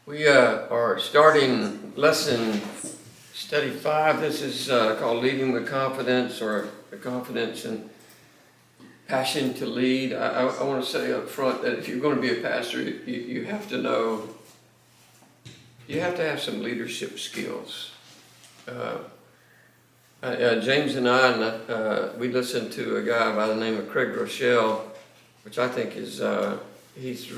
We are starting lesson study 5. This is called Leading with Confidence, or the confidence and passion to lead. I want to say up front that if you're going to be a pastor, you have to know, you have to have some leadership skills. James and I, we listened to a guy by the name of Craig Rochelle, which I think is, he's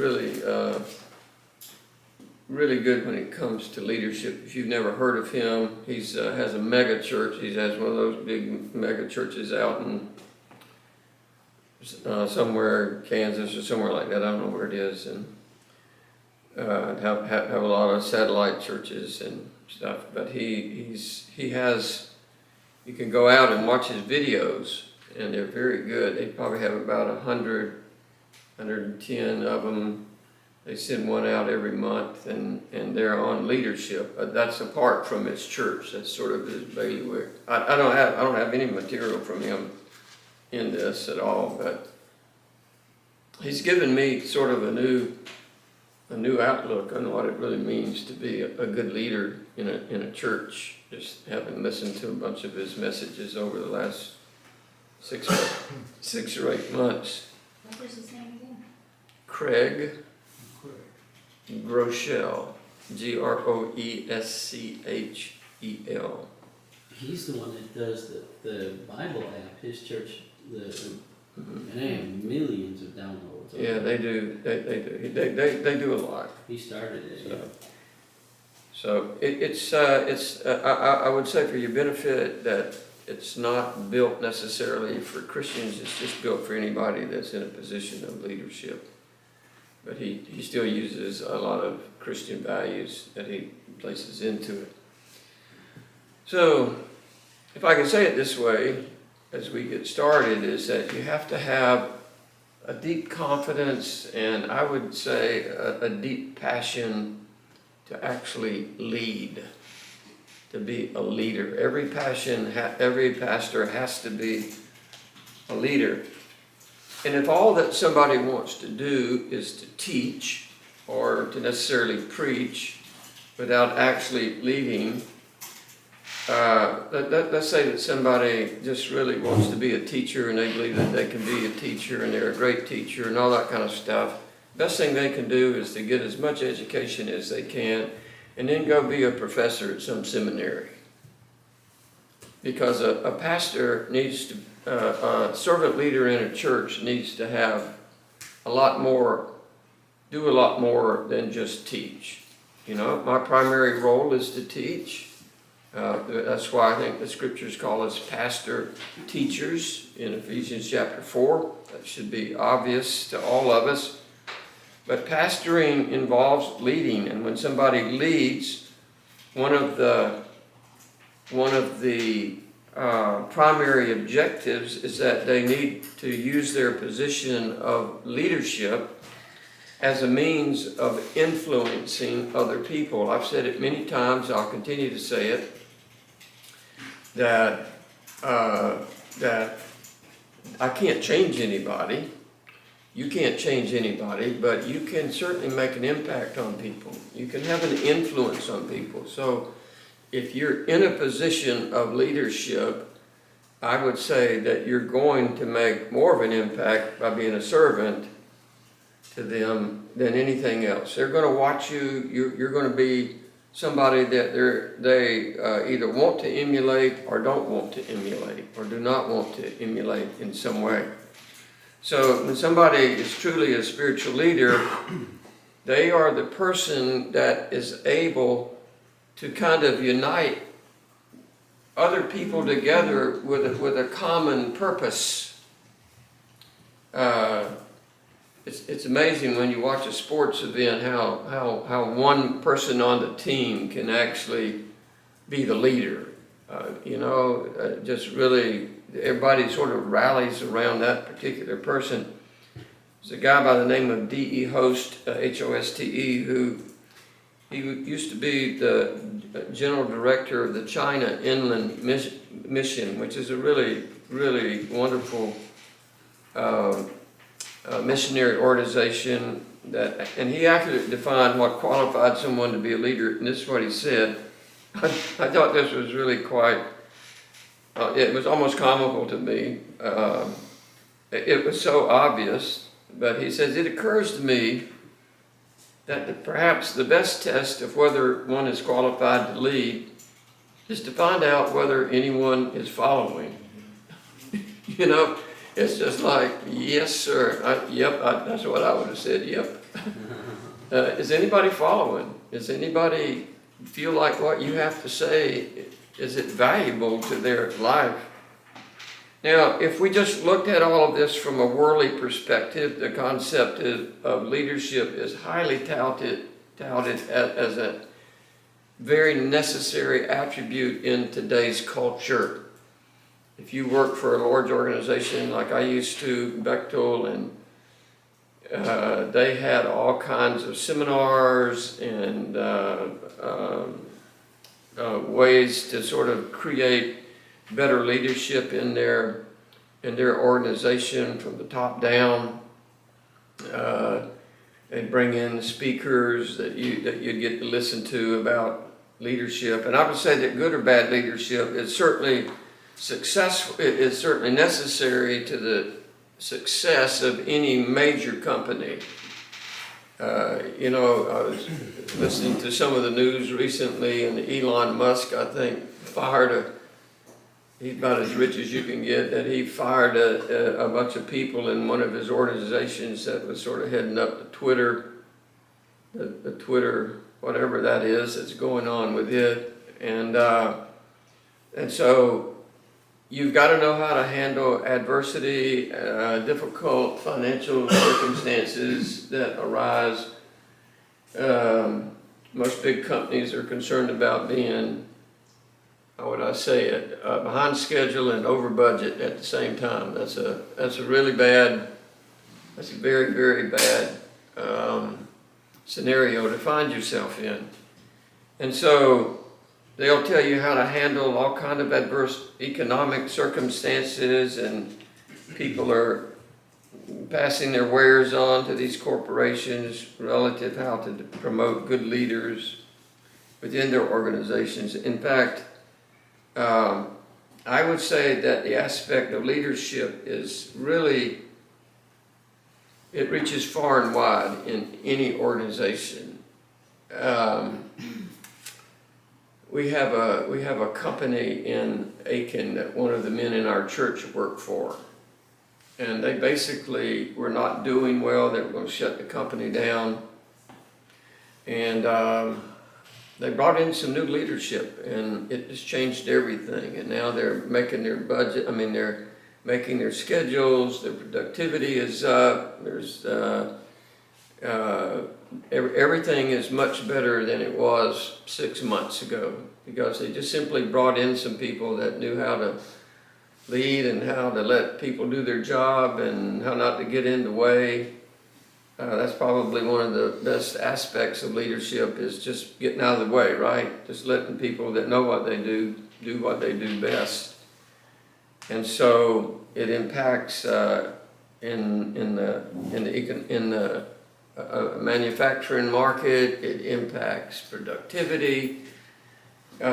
really good when it comes to leadership. If you've never heard of him, he's has a mega church. He has one of those big mega churches out in somewhere, Kansas or somewhere like that. I don't know where it is, and have a lot of satellite churches and stuff. But he has. You can go out and watch his videos, and they're very good. They probably have about 100, 110 of them. They send one out every month, and they're on leadership. That's apart from his church. That's sort of his bailiwick. I don't have any material from him in this at all, but he's given me sort of a new outlook on what it really means to be a good leader in a church. Just having listened to a bunch of his messages over the last 6 or 8 months. What was his name again? Craig Groeschel, Groeschel. He's the one that does the Bible app. His church, and they have millions of downloads. Yeah, they do. They do a lot. He started it. So it's I would say for your benefit that it's not built necessarily for Christians. It's just built for anybody that's in a position of leadership. But he still uses a lot of Christian values that he places into it. So, if I can say it this way, as we get started, is that you have to have a deep confidence, and I would say a deep passion to actually lead, to be a leader. Every pastor has to be a leader. And if all that somebody wants to do is to teach or to necessarily preach without actually leading, let's say that somebody just really wants to be a teacher and they believe that they can be a teacher and they're a great teacher and all that kind of stuff. Best thing they can do is to get as much education as they can and then go be a professor at some seminary. Because a pastor needs to, a servant leader in a church needs to have do a lot more than just teach. You know, my primary role is to teach. That's why I think the scriptures call us pastor teachers in Ephesians chapter 4. That should be obvious to all of us. But pastoring involves leading, and when somebody leads, one of the primary objectives is that they need to use their position of leadership as a means of influencing other people. I've said it many times, I'll continue to say it, that I can't change anybody. You can't change anybody, but you can certainly make an impact on people. You can have an influence on people. So if you're in a position of leadership, I would say that you're going to make more of an impact by being a servant to them than anything else. They're going to watch you. You're going to be somebody that they either want to emulate or don't want to emulate or do not want to emulate in some way. So when somebody is truly a spiritual leader, they are the person that is able to kind of unite other people together with a common purpose. It's amazing when you watch a sports event how one person on the team can actually be the leader. Just really everybody sort of rallies around that particular person. There's a guy by the name of D.E. Hoste, H-O-S-T-E, who he used to be the general director of the China Inland Mission, which is a really, really wonderful missionary organization and he accurately defined what qualified someone to be a leader, and this is what he said. I thought this was really quite, it was almost comical to me. It was so obvious, but he says, it occurs to me that perhaps the best test of whether one is qualified to lead is to find out whether anyone is following. You know, it's just like, yes, sir. That's what I would have said, yep. Is anybody following? Does anybody feel like what you have to say, is it valuable to their life? Now, if we just looked at all of this from a worldly perspective, the concept of leadership is highly touted as a very necessary attribute in today's culture. If you work for a large organization like I used to, Bechtel, and they had all kinds of seminars and ways to sort of create better leadership in their organization from the top down. And bring in speakers that you'd get to listen to about leadership. And I would say that good or bad leadership is certainly successful. It is certainly necessary to the success of any major company. You know, I was listening to some of the news recently, and Elon Musk, I think, he's about as rich as you can get, that he fired a bunch of people in one of his organizations that was sort of heading up to Twitter, the Twitter, whatever that is, that's going on with it. And so you've got to know how to handle adversity, difficult financial circumstances that arise. Most big companies are concerned about being, how would I say it, behind schedule and over budget at the same time. That's a really bad, that's a very, very bad scenario to find yourself in. And so they'll tell you how to handle all kind of adverse economic circumstances, and people are passing their wares on to these corporations relative how to promote good leaders within their organizations. In fact, I would say that the aspect of leadership is really, it reaches far and wide in any organization. We have a company in Aiken that one of the men in our church worked for, and they basically were not doing well. They were going to shut the company down, and they brought in some new leadership, and it just changed everything. And now they're making their budget. I mean, they're making their schedules. Their productivity is up. There's everything is much better than it was 6 months ago, because they just simply brought in some people that knew how to lead and how to let people do their job and how not to get in the way. That's probably one of the best aspects of leadership, is just getting out of the way, right? Just letting people that know what they do what they do best. And so it impacts in the manufacturing market. It impacts productivity. You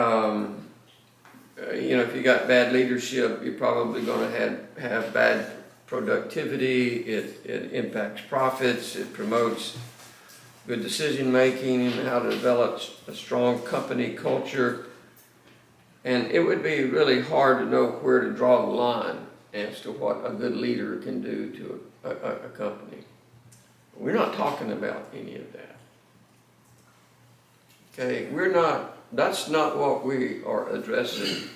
know, if you got bad leadership, you're probably going to have bad productivity. It impacts profits. It promotes good decision making and how to develop a strong company culture. And it would be really hard to know where to draw the line as to what a good leader can do to a company. We're not talking about any of that. Okay, that's not what we are addressing.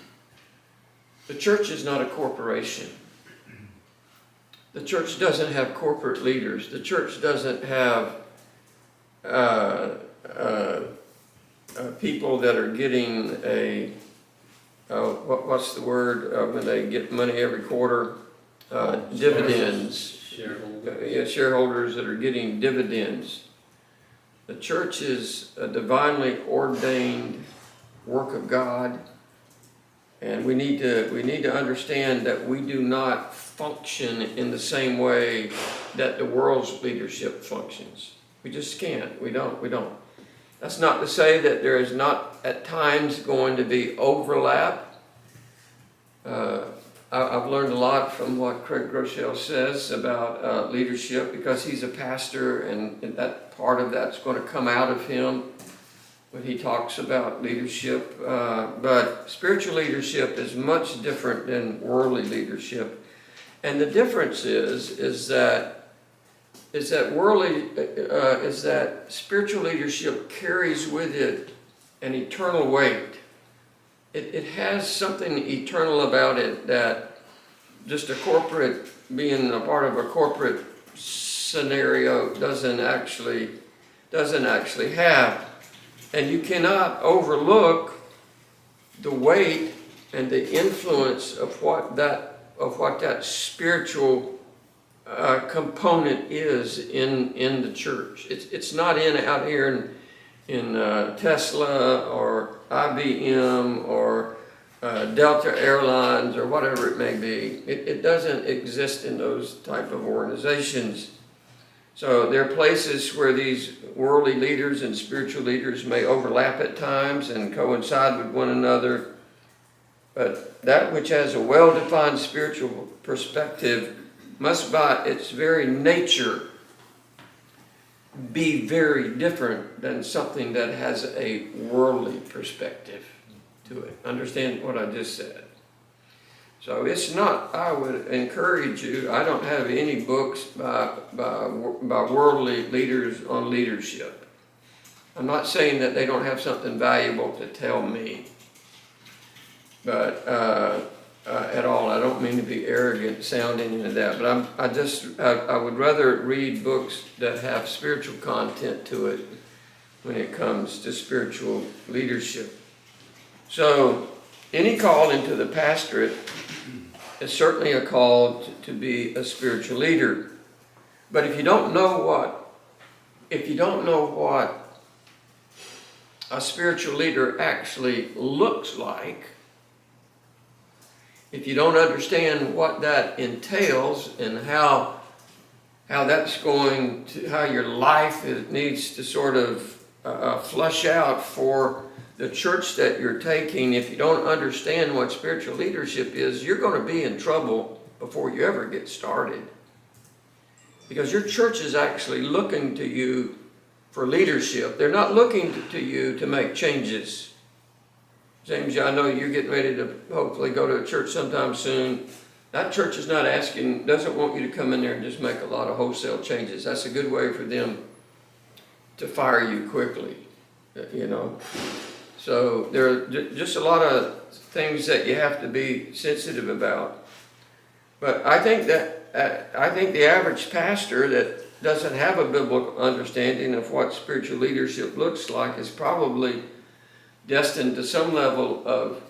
The church is not a corporation. The church doesn't have corporate leaders. The church doesn't have people that are getting what's the word when they get money every quarter? Dividends. Shareholders that are getting dividends. The church is a divinely ordained work of God, and we need to understand that we do not function in the same way that the world's leadership functions. We just can't. We don't. That's not to say that there is not at times going to be overlap. I've learned a lot from what Craig Groeschel says about leadership, because he's a pastor, and that part of that's going to come out of him when he talks about leadership. But spiritual leadership is much different than worldly leadership, and the difference is that spiritual leadership carries with it an eternal weight. It has something eternal about it that just being a part of a corporate scenario doesn't actually have. And you cannot overlook the weight and the influence of what that spiritual component is in the church. It's not out here in Tesla or IBM or Delta Airlines or whatever it may be. It doesn't exist in those type of organizations. So there are places where these worldly leaders and spiritual leaders may overlap at times and coincide with one another. But that which has a well-defined spiritual perspective must by its very nature be very different than something that has a worldly perspective to it. Understand what I just said? So it's not, I would encourage you, I don't have any books by worldly leaders on leadership. I'm not saying that they don't have something valuable to tell me, but at all. I don't mean to be arrogant sounding into that, but I would rather read books that have spiritual content to it when it comes to spiritual leadership. So any call into the pastorate is certainly a call to be a spiritual leader. But if you don't know what a spiritual leader actually looks like, if you don't understand what that entails and how that's going to, how your life needs to sort of flush out for the church that you're taking, if you don't understand what spiritual leadership is, you're going to be in trouble before you ever get started. Because your church is actually looking to you for leadership. They're not looking to you to make changes. James, I know you're getting ready to hopefully go to a church sometime soon. That church is not doesn't want you to come in there and just make a lot of wholesale changes. That's a good way for them to fire you quickly, you know. So there are just a lot of things that you have to be sensitive about. But I think the average pastor that doesn't have a biblical understanding of what spiritual leadership looks like is probably destined to some level of,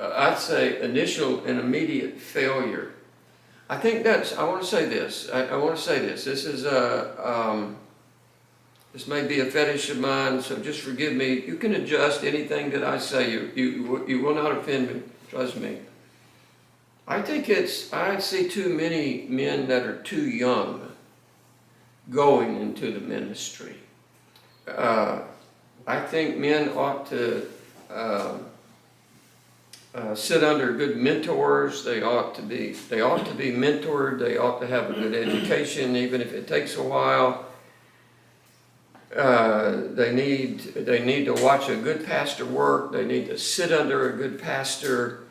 I'd say, initial and immediate failure. I want to say this. This is this may be a fetish of mine, so just forgive me. You can adjust anything that I say. You will not offend me. Trust me. I see too many men that are too young going into the ministry. I think men ought to sit under good mentors. They ought to be mentored. They ought to have a good education, even if it takes a while. They need to watch a good pastor work. They need to sit under a good pastor.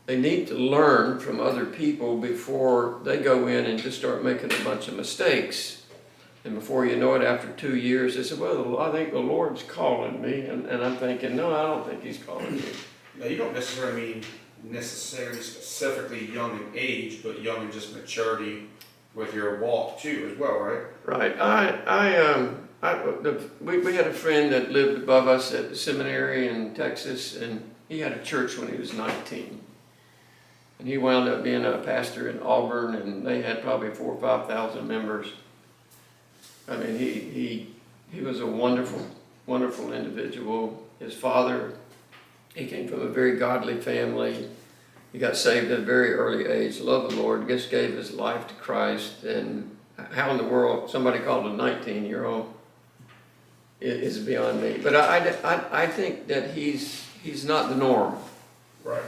They need to learn from other people before they go in and just start making a bunch of mistakes. And before you know it, after 2 years, they say, well, I think the Lord's calling me. And I'm thinking, no, I don't think he's calling me. Now, you don't necessarily mean specifically young in age, but young in just maturity with your walk too as well, right? Right. We had a friend that lived above us at the seminary in Texas, and he had a church when he was 19. And he wound up being a pastor in Auburn, and they had probably 4,000 or 5,000 members. I mean, he was a wonderful, wonderful individual. His father, he came from a very godly family. He got saved at a very early age, loved the Lord, just gave his life to Christ, and how in the world somebody called a 19-year-old is beyond me. But I think that he's not the norm. Right.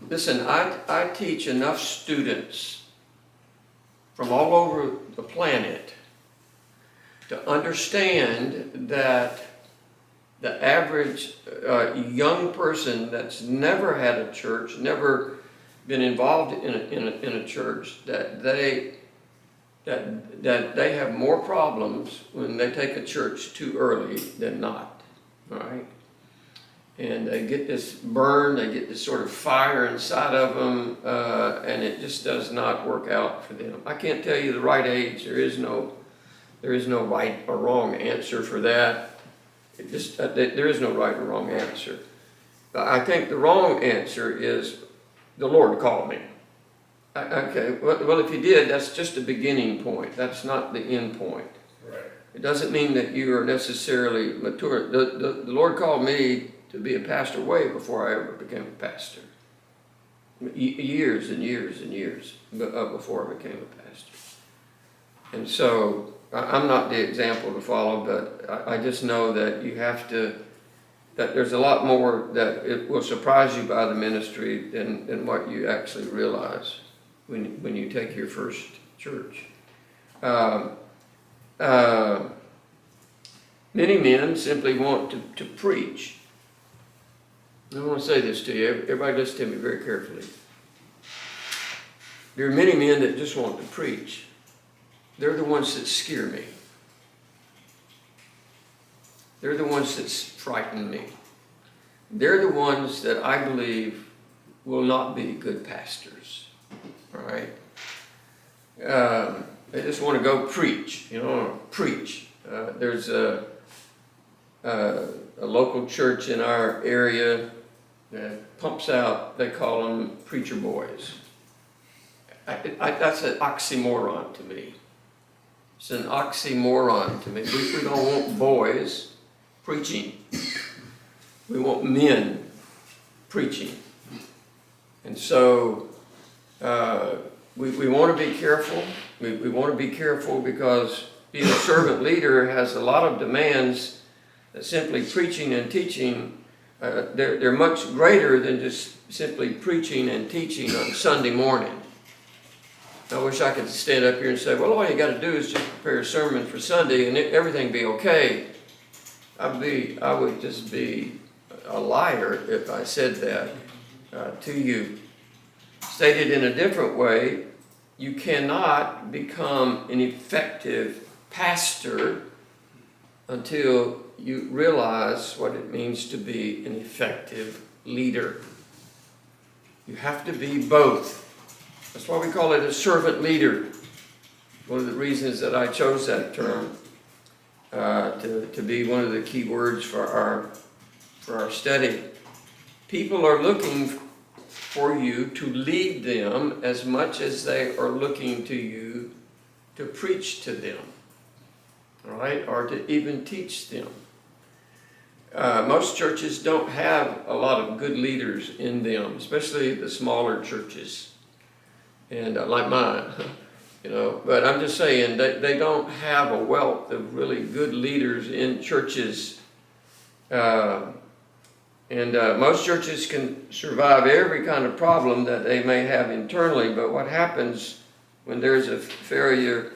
Listen, I teach enough students from all over the planet to understand that the average young person that's never had a church, never been involved in a church, that they have more problems when they take a church too early than not, all right? And they get this burn, they get this sort of fire inside of them, and it just does not work out for them. I can't tell you the right age. There is no right or wrong answer for that. There is no right or wrong answer. But I think the wrong answer is the Lord called me. Okay, well, if He did, that's just a beginning point. That's not the end point. Right. It doesn't mean that you are necessarily mature. The Lord called me to be a pastor way before I ever became a pastor. Years and years and years before I became a pastor. And so I'm not the example to follow, but I just know that you have to, that there's a lot more that it will surprise you by the ministry than what you actually realize when you take your first church. Many men simply want to preach. I want to say this to you. Everybody listen to me very carefully. There are many men that just want to preach. They're the ones that scare me. They're the ones that frighten me. They're the ones that I believe will not be good pastors. All right? They just want to go preach. Preach. There's a local church in our area that pumps out, they call them preacher boys. That's an oxymoron to me. It's an oxymoron to me. We don't want boys preaching. We want men preaching. And so we want to be careful. We want to be careful because being a servant leader has a lot of demands that simply preaching and teaching, they're much greater than just simply preaching and teaching on Sunday morning. I wish I could stand up here and say, well, all you got to do is just prepare a sermon for Sunday and everything be okay. I would just be a liar if I said that to you. Stated in a different way, you cannot become an effective pastor until you realize what it means to be an effective leader. You have to be both. That's why we call it a servant leader. One of the reasons that I chose that term to be one of the key words for our study. People are looking for you to lead them as much as they are looking to you to preach to them, all right, or to even teach them. Most churches don't have a lot of good leaders in them, especially the smaller churches, and like mine, But I'm just saying that they don't have a wealth of really good leaders in churches. Most churches can survive every kind of problem that they may have internally, but what happens when there's a failure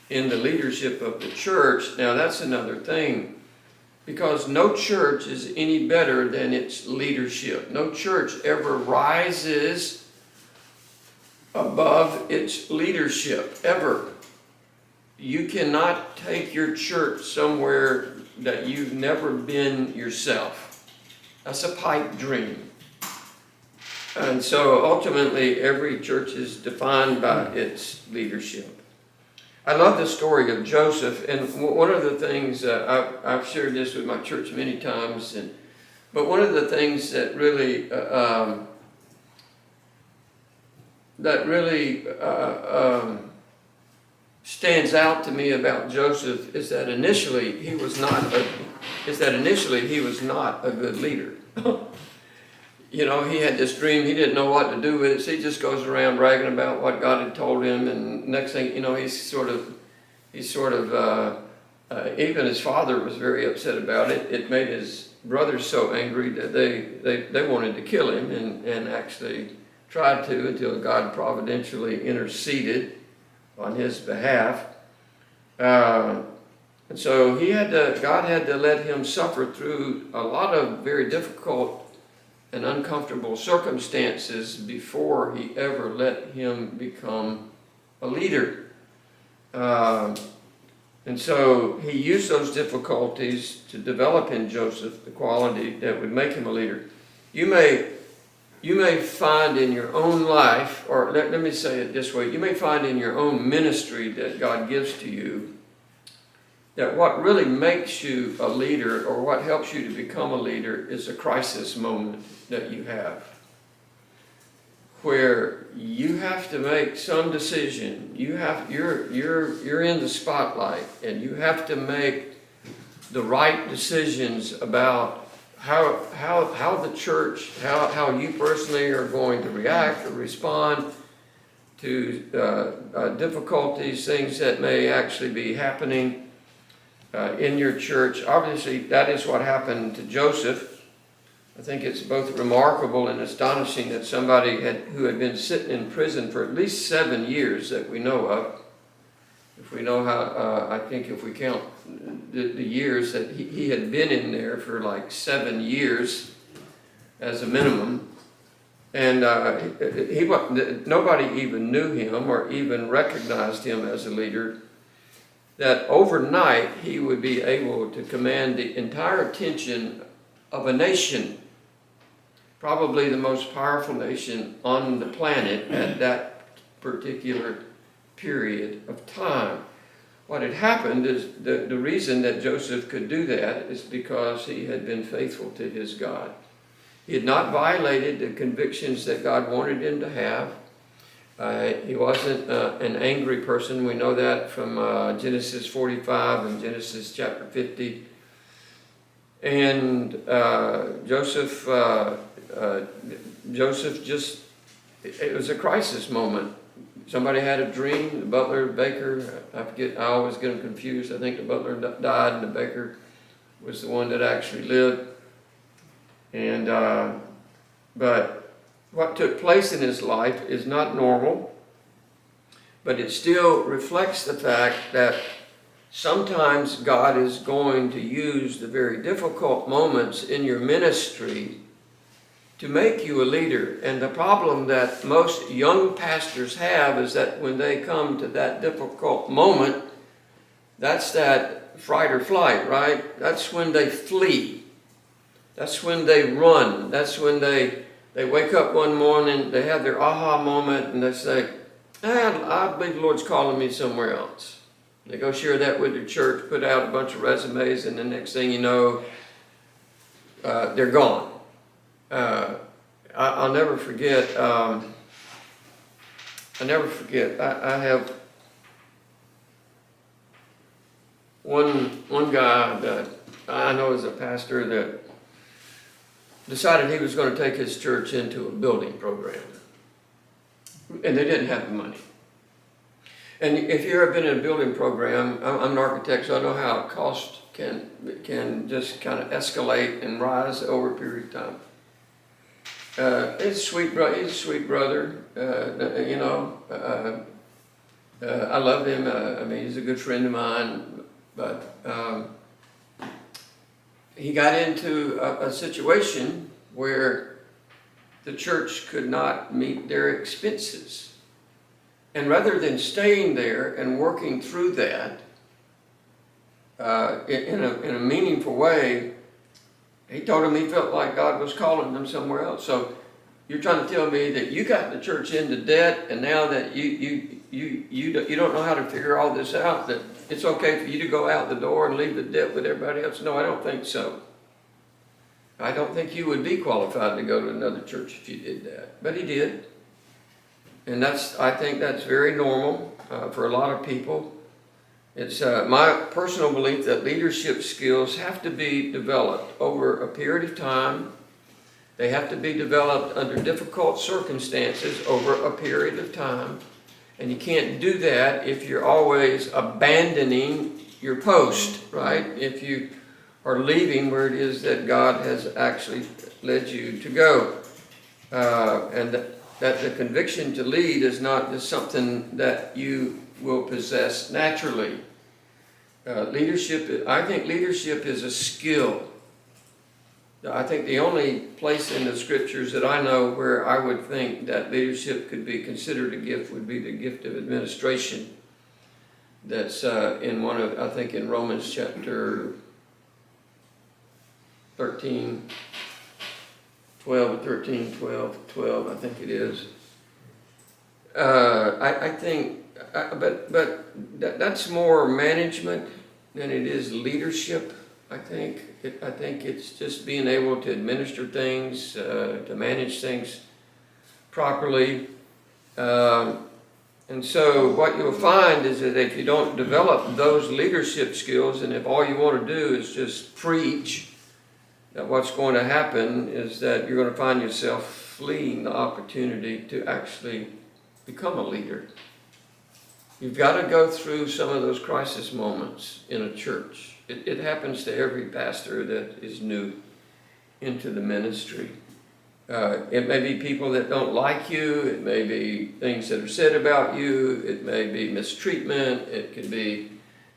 in the leadership of the church, now that's another thing, because no church is any better than its leadership. No church ever rises above its leadership, ever. You cannot take your church somewhere that you've never been yourself. That's a pipe dream. And so ultimately every church is defined by its leadership. I love the story of Joseph, and one of the things, I've shared this with my church many times, but one of the things that really stands out to me about Joseph is that initially he was not a good leader. he had this dream, he didn't know what to do with it, so he just goes around bragging about what God had told him, and next thing, he's sort of, even his father was very upset about it. It made his brothers so angry that they wanted to kill him, and actually tried to, until God providentially interceded on his behalf. And so God had to let him suffer through a lot of very difficult and uncomfortable circumstances before he ever let him become a leader. And so he used those difficulties to develop in Joseph the quality that would make him a leader. You may find in your own life, or let me say it this way, you may find in your own ministry that God gives to you, that what really makes you a leader, or what helps you to become a leader, is a crisis moment that you have, where you have to make some decision. You're in the spotlight, and you have to make the right decisions about how the church, how you personally are going to react or respond to difficulties, things that may actually be happening in your church. Obviously, that is what happened to Joseph. I think it's both remarkable and astonishing that somebody who had been sitting in prison for at least 7 years that we know of, if we know how, I think if we count the years that he had been in there for like 7 years as a minimum, and nobody even knew him or even recognized him as a leader, that overnight he would be able to command the entire attention of a nation, probably the most powerful nation on the planet at that particular period of time. What had happened is the reason that Joseph could do that is because he had been faithful to his God. He had not violated the convictions that God wanted him to have. He wasn't an angry person. We know that from Genesis 45 and Genesis chapter 50. And Joseph just, it was a crisis moment. Somebody had a dream, the butler, baker, I always get them confused. I think the butler died and the baker was the one that actually lived. And, but what took place in his life is not normal, but it still reflects the fact that sometimes God is going to use the very difficult moments in your ministry to make you a leader. And the problem that most young pastors have is that when they come to that difficult moment, that's that fight or flight, right? That's when they flee. That's when they run. That's when they wake up one morning, they have their aha moment, and they say, I believe the Lord's calling me somewhere else. They go share that with their church, put out a bunch of resumes, and the next thing you know, they're gone. I'll never forget. I have one guy that I know is a pastor that decided he was going to take his church into a building program, and they didn't have the money. And if you've ever been in a building program, I'm an architect, so I know how cost can just kind of escalate and rise over a period of time. He's a sweet brother. I love him. I mean, he's a good friend of mine. But he got into a situation where the church could not meet their expenses. And rather than staying there and working through that in a meaningful way, he told him he felt like God was calling them somewhere else. So you're trying to tell me that you got the church into debt, and now that you don't know how to figure all this out, that it's okay for you to go out the door and leave the debt with everybody else? No, I don't think so. I don't think you would be qualified to go to another church if you did that. But he did. And I think that's very normal for a lot of people. It's my personal belief that leadership skills have to be developed over a period of time. They have to be developed under difficult circumstances over a period of time. And you can't do that if you're always abandoning your post, right? If you are leaving where it is that God has actually led you to go. And that the conviction to lead is not just something that you will possess naturally. I think leadership is a skill. I think the only place in the scriptures that I know where I would think that leadership could be considered a gift would be the gift of administration. That's in I think in Romans chapter 13, 12, 13, 12, 12, I think it is. I think, but that's more management than it is leadership. I think it's just being able to administer things, to manage things properly. And so what you'll find is that if you don't develop those leadership skills, and if all you want to do is just preach, that what's going to happen is that you're going to find yourself fleeing the opportunity to actually become a leader. You've got to go through some of those crisis moments in a church. It happens to every pastor that is new into the ministry. It may be people that don't like you. It may be things that are said about you. It may be mistreatment. It could be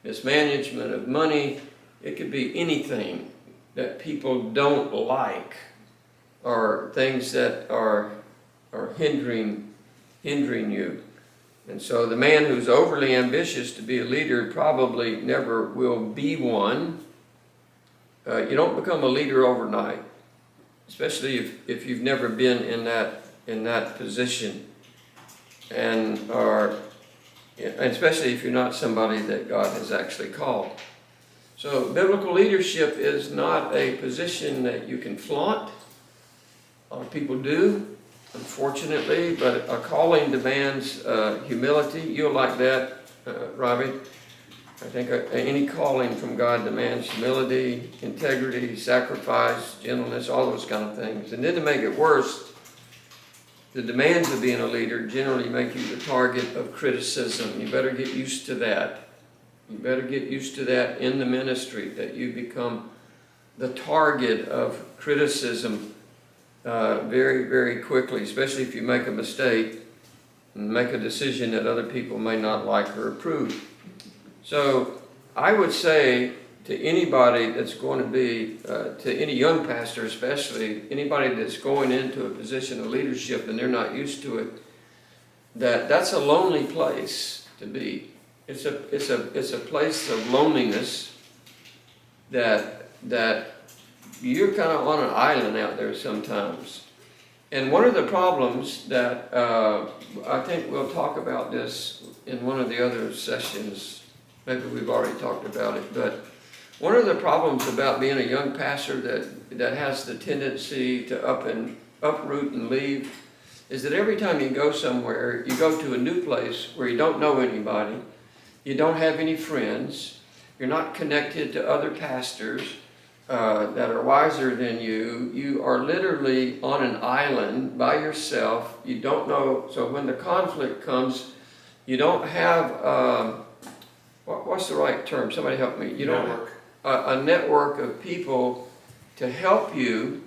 mismanagement of money. It could be anything that people don't like, or things that are hindering you. And so the man who's overly ambitious to be a leader probably never will be one. You don't become a leader overnight, especially if you've never been in that position, and especially if you're not somebody that God has actually called. So biblical leadership is not a position that you can flaunt. A lot of people do, unfortunately, but a calling demands humility. You'll like that, Robbie. I think any calling from God demands humility, integrity, sacrifice, gentleness, all those kind of things. And then to make it worse, the demands of being a leader generally make you the target of criticism. You better get used to that. You better get used to that in the ministry, that you become the target of criticism very, very quickly, especially if you make a mistake and make a decision that other people may not like or approve. So I would say to anybody that's going to be, to any young pastor especially, anybody that's going into a position of leadership and they're not used to it, that's a lonely place to be. It's a place of loneliness that you're kind of on an island out there sometimes. And one of the problems that I think we'll talk about this in one of the other sessions, maybe we've already talked about it, but one of the problems about being a young pastor that has the tendency to uproot and leave is that every time you go somewhere, you go to a new place where you don't know anybody, you don't have any friends, you're not connected to other pastors that are wiser than you. You are literally on an island by yourself. You don't know, so when the conflict comes, you don't have, what's the right term? Somebody help me. You don't have a network of people to help you,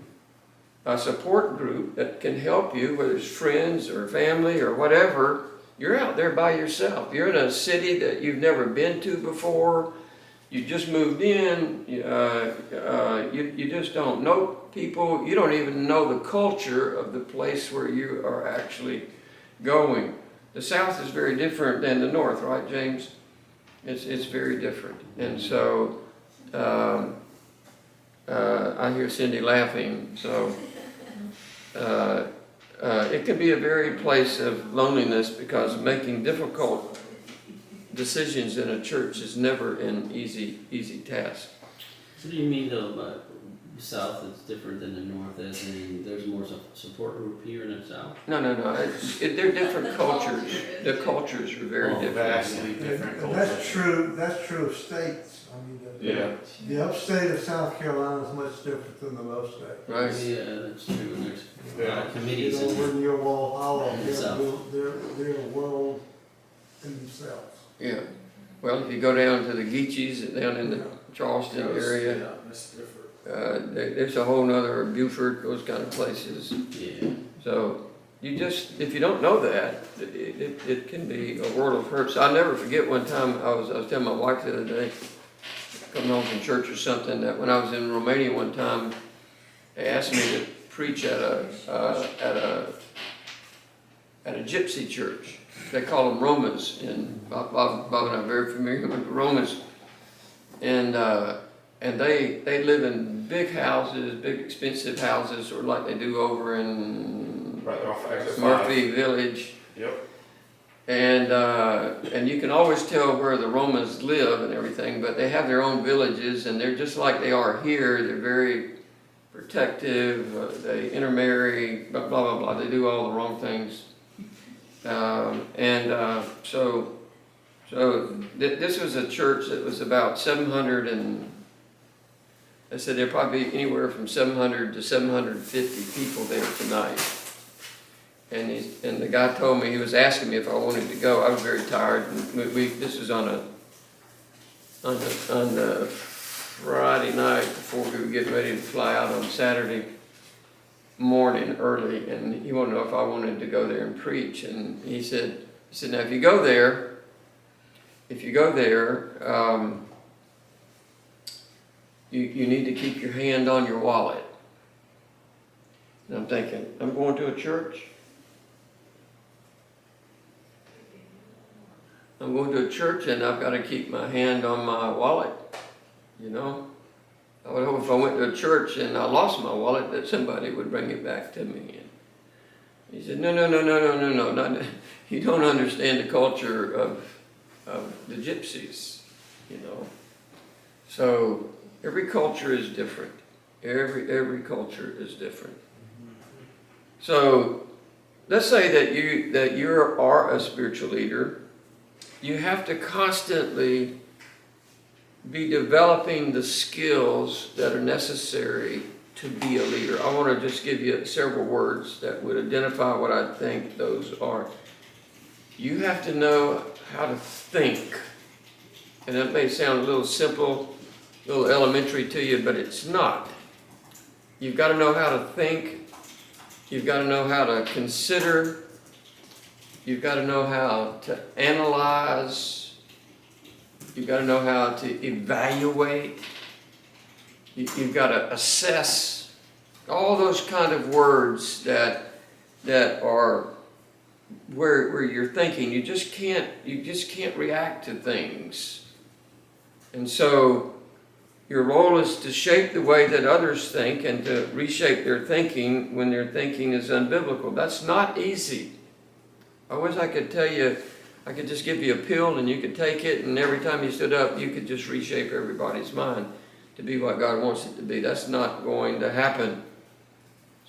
a support group that can help you, whether it's friends or family or whatever. You're out there by yourself. You're in a city that you've never been to before. You just moved in. You just don't know people. You don't even know the culture of the place where you are actually going. The South is very different than the North, right, James? It's very different. And so I hear Cindy laughing. So it can be a very place of loneliness because making difficult decisions in a church is never an easy task. So do you mean though, the South is different than the North, as in there's more support group here in the South? No. They're different cultures. The cultures are very different. Vastly different And cultures. that's true of states. I mean, Yeah. The upstate of South Carolina is much different than the low state. Right. Yeah, that's true, and there's a lot of Yeah. committees You know, in when you're Wall Hollow, And so- they're a world in themselves. Yeah. Well, if you go down to the Geechees, down in the Charleston area, Yeah, that's different. there's a whole nother Beaufort, those kind of places. Yeah, So you just, if you don't know that, it can be a world of hurt. So I'll never forget one time I was telling my wife the other day, coming home from church or something, that when I was in Romania one time, they asked me to preach at a gypsy church. They call them Romas, and Bob and I are very familiar with the Romas. And they live in big houses, big expensive houses, sort of like they do over in Right off exit 5. Murphy Village. Yep. And you can always tell where the Romans live and everything, but they have their own villages, and they're just like they are here. They're very protective. They intermarry, blah blah blah. They do all the wrong things. This was a church that was about 700, and I said there'd probably be anywhere from 700 to 750 people there tonight. And the guy told me, he was asking me if I wanted to go. I was very tired, and this was on the Friday night before we were getting ready to fly out on Saturday morning early, and he wanted to know if I wanted to go there and preach. And he said, now if you go there, you need to keep your hand on your wallet. And I'm thinking, I'm going to a church. I'm going to a church and I've got to keep my hand on my wallet, you know. I would hope if I went to a church and I lost my wallet that somebody would bring it back to me. And he said, no, not, you don't understand the culture of the gypsies, you know. So every culture is different. Every culture is different. So let's say that you are a spiritual leader. You have to constantly be developing the skills that are necessary to be a leader. I want to just give you several words that would identify what I think those are. You have to know how to think. And that may sound a little simple, a little elementary to you, but it's not. You've got to know how to think. You've got to know how to consider. You've got to know how to analyze. You've got to know how to evaluate. You've got to assess. All those kind of words that are where you're thinking. You just can't react to things. And so your role is to shape the way that others think and to reshape their thinking when their thinking is unbiblical. That's not easy. I wish I could tell you, I could just give you a pill and you could take it, and every time you stood up, you could just reshape everybody's mind to be what God wants it to be. That's not going to happen.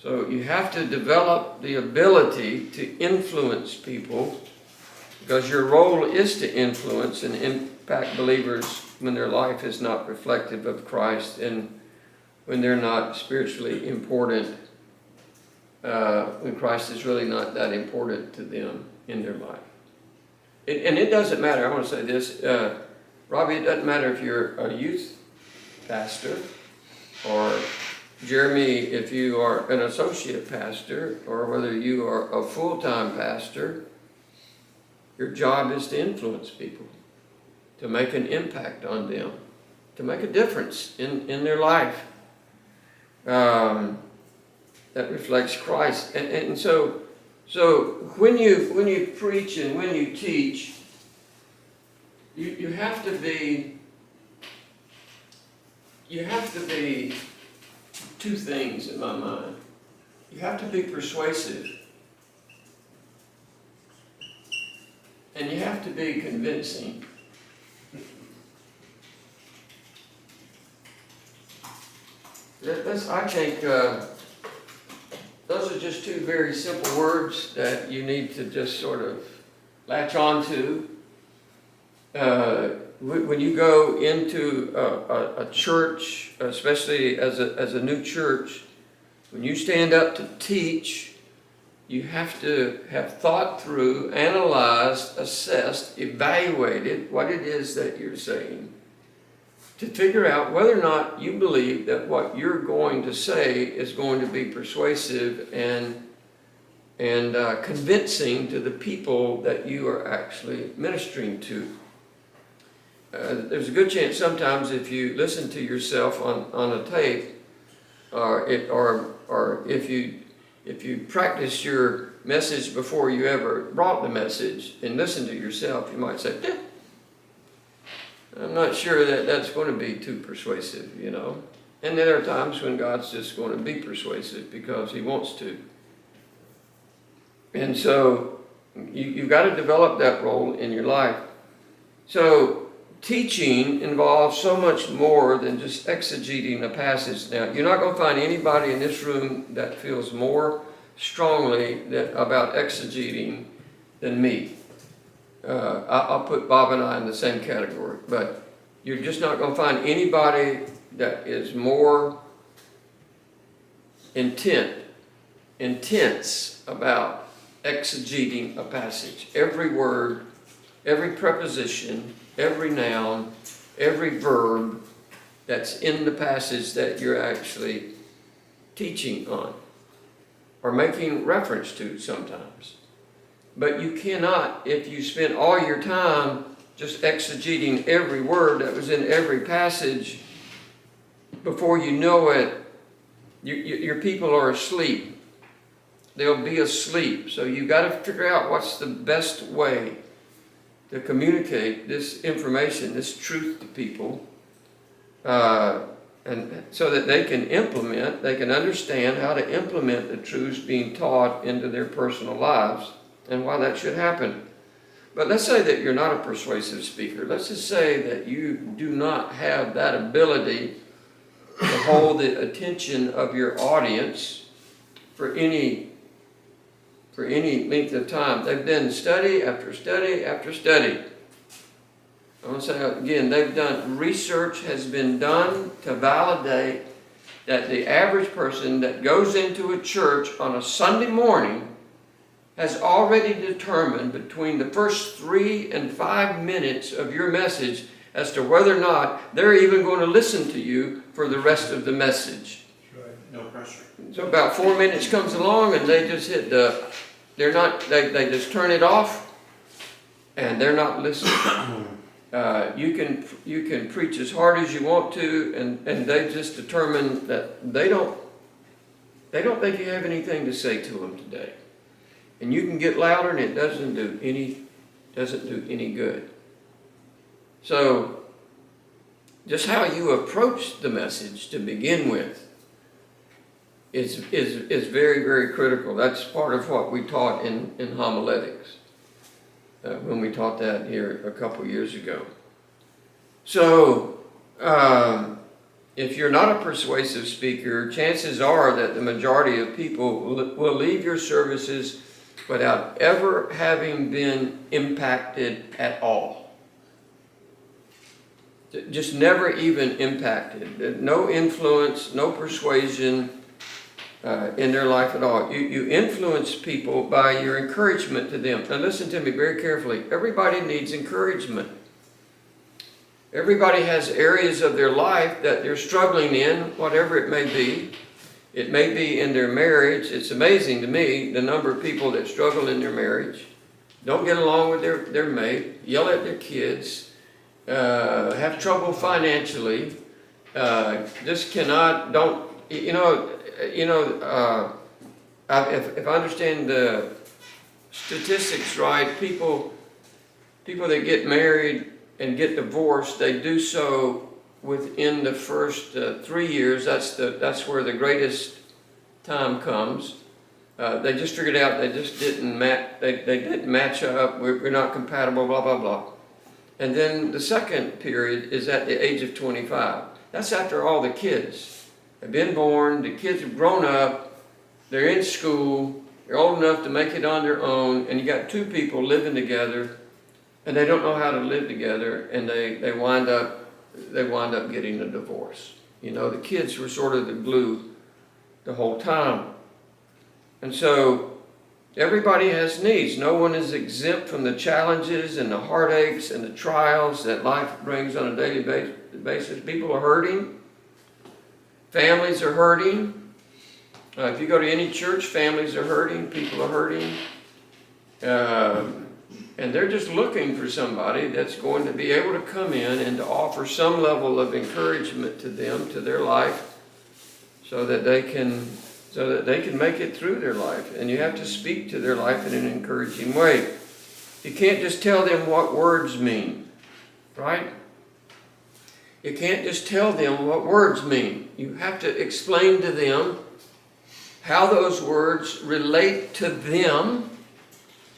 So you have to develop the ability to influence people, because your role is to influence and impact believers when their life is not reflective of Christ and when they're not spiritually important, when Christ is really not that important to them in their life. And it doesn't matter, I want to say this, Robbie, it doesn't matter if you're a youth pastor, or Jeremy, if you are an associate pastor, or whether you are a full-time pastor. Your job is to influence people, to make an impact on them, to make a difference in their life that reflects Christ. And so when you preach and when you teach, you have to be two things in my mind. You have to be persuasive, and you have to be convincing. I think those are just two very simple words that you need to just sort of latch on to. when you go into a church, especially as a new church, when you stand up to teach, you have to have thought through, analyzed, assessed, evaluated what it is that you're saying to figure out whether or not you believe that what you're going to say is going to be persuasive and convincing to the people that you are actually ministering to. There's a good chance sometimes if you listen to yourself on a tape, or if you practice your message before you ever brought the message and listen to yourself, you might say, I'm not sure that that's going to be too persuasive, you know. And there are times when God's just going to be persuasive because He wants to. And so you've got to develop that role in your life. So teaching involves so much more than just exegeting a passage. Now, you're not going to find anybody in this room that feels more strongly about exegeting than me. I'll put Bob and I in the same category, but you're just not going to find anybody that is more intense about exegeting a passage. Every word, every preposition, every noun, every verb that's in the passage that you're actually teaching on or making reference to sometimes. But you cannot, if you spend all your time just exegeting every word that was in every passage, before you know it, your people are asleep. They'll be asleep. So you've got to figure out what's the best way to communicate this information, this truth to people, and so that they can understand how to implement the truths being taught into their personal lives and why that should happen. But let's say that you're not a persuasive speaker. Let's just say that you do not have that ability to hold the attention of your audience for any length of time. They've done study after study after study. I want to say again, research has been done to validate that the average person that goes into a church on a Sunday morning has already determined between the first 3 and 5 minutes of your message as to whether or not they're even going to listen to you for the rest of the message. That's right. No pressure. So about 4 minutes comes along and they just hit they just turn it off and they're not listening. You can preach as hard as you want to and they just determine that they don't think you have anything to say to them today. And you can get louder and it doesn't do any good. So just how you approach the message to begin with is very, very critical. That's part of what we taught in homiletics when we taught that here a couple years ago. So if you're not a persuasive speaker, chances are that the majority of people will leave your services without ever having been impacted at all. Just never even impacted. No influence, no persuasion in their life at all. You influence people by your encouragement to them. Now listen to me very carefully. Everybody needs encouragement. Everybody has areas of their life that they're struggling in, whatever it may be. It may be in their marriage. It's amazing to me the number of people that struggle in their marriage, don't get along with their mate, yell at their kids, have trouble financially, just cannot, don't, if I understand the statistics right, people that get married and get divorced, they do so within the first 3 years. That's where the greatest time comes. They just figured out they just didn't match up. We're not compatible. Blah blah blah. And then the second period is at the age of 25. That's after all the kids have been born. The kids have grown up. They're in school. They're old enough to make it on their own. And you got two people living together. and they don't know how to live together, and they wind up getting a divorce. You know, the kids were sort of the glue the whole time. And so everybody has needs. No one is exempt from the challenges and the heartaches and the trials that life brings on a daily basis. People are hurting. Families are hurting. If you go to any church, families are hurting. People are hurting. And they're just looking for somebody that's going to be able to come in and to offer some level of encouragement to them, to their life, so that they can make it through their life. And you have to speak to their life in an encouraging way. You can't just tell them what words mean, right? You can't just tell them what words mean. You have to explain to them how those words relate to them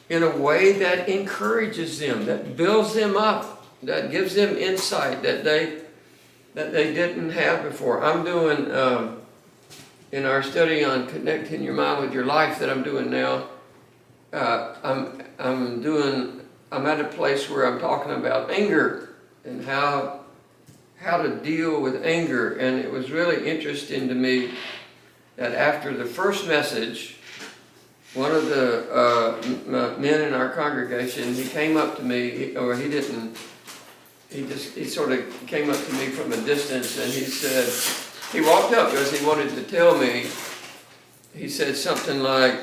in a way that encourages them, that builds them up, that gives them insight that they didn't have before. I'm doing, in our study on connecting your mind with your life that I'm doing now, I'm at a place where I'm talking about anger and how to deal with anger. And it was really interesting to me that after the first message, one of the men in our congregation, he came up to me, he sort of came up to me from a distance, and he said, he walked up because he wanted to tell me, he said something like,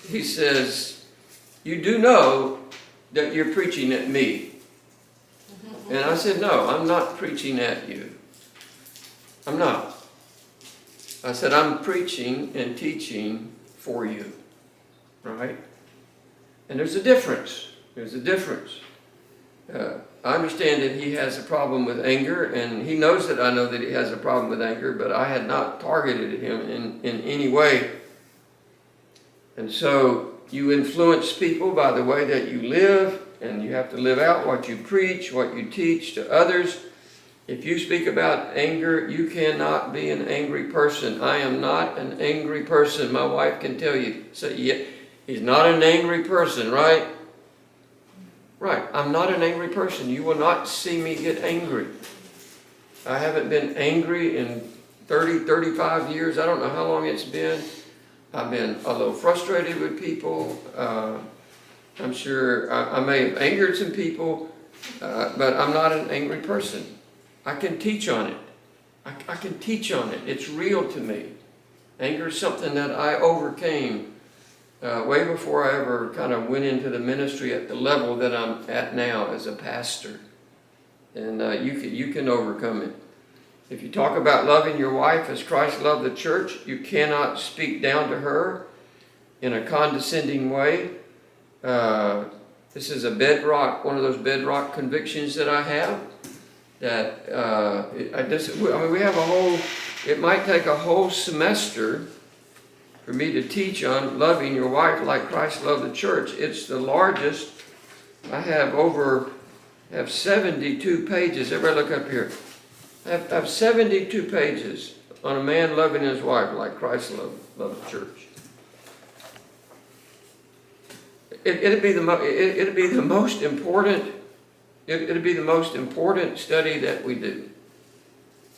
he says, "You do know that you're preaching at me." And I said, "No, I'm not preaching at you. I'm not." I said, "I'm preaching and teaching for you." Right? And there's a difference. There's a difference. I understand that he has a problem with anger, and he knows that I know that he has a problem with anger, but I had not targeted him in any way. And so you influence people by the way that you live, and you have to live out what you preach, what you teach to others. If you speak about anger, you cannot be an angry person. I am not an angry person. My wife can tell you. So, yeah, he's not an angry person, right? Right. I'm not an angry person. You will not see me get angry. I haven't been angry in 30, 35 years. I don't know how long it's been. I've been a little frustrated with people. I'm sure I may have angered some people, but I'm not an angry person. I can teach on it. I can teach on it. It's real to me. Anger is something that I overcame way before I ever kind of went into the ministry at the level that I'm at now as a pastor. And you can overcome it. If you talk about loving your wife as Christ loved the church, you cannot speak down to her in a condescending way. This is a bedrock, one of those bedrock convictions that I have. That we have a whole, it might take a whole semester for me to teach on loving your wife like Christ loved the church. It's the largest. I have 72 pages. Everybody look up here. I have 72 pages on a man loving his wife like Christ loved the church. It'd be the most important. It'd be the most important study that we do.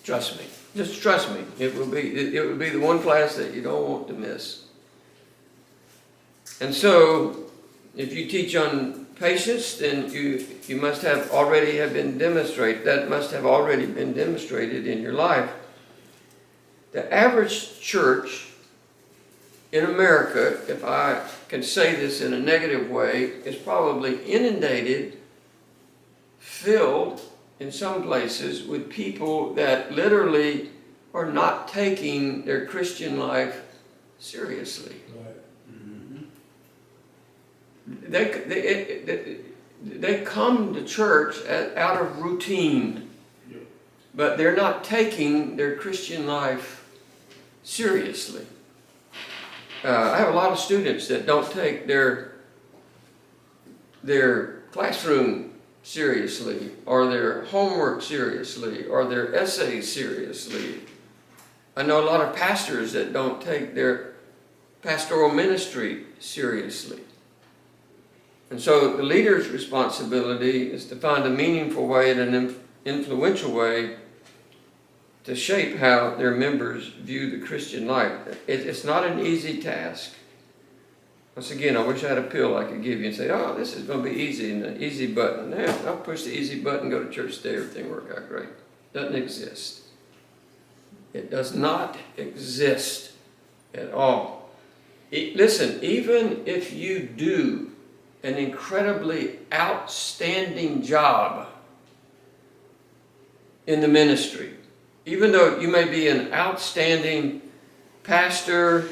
Trust me. Just trust me. It would be the one class that you don't want to miss. And so, if you teach on patience, then you must have already have been demonstrated. That must have already been demonstrated in your life. The average church in America, if I can say this in a negative way, is probably inundated, filled in some places with people that literally are not taking their Christian life seriously. Right. Mm-hmm. They come to church out of routine, but they're not taking their Christian life seriously. I have a lot of students that don't take their classroom seriously, or their homework seriously, or their essays seriously. I know a lot of pastors that don't take their pastoral ministry seriously. And so the leader's responsibility is to find a meaningful way and an influential way to shape how their members view the Christian life. It's not an easy task. Once again, I wish I had a pill I could give you and say, oh, this is going to be easy, and the easy button. Yeah, I'll push the easy button, go to church today, everything work out great. Doesn't exist. It does not exist at all. Listen, even if you do an incredibly outstanding job in the ministry, even though you may be an outstanding pastor,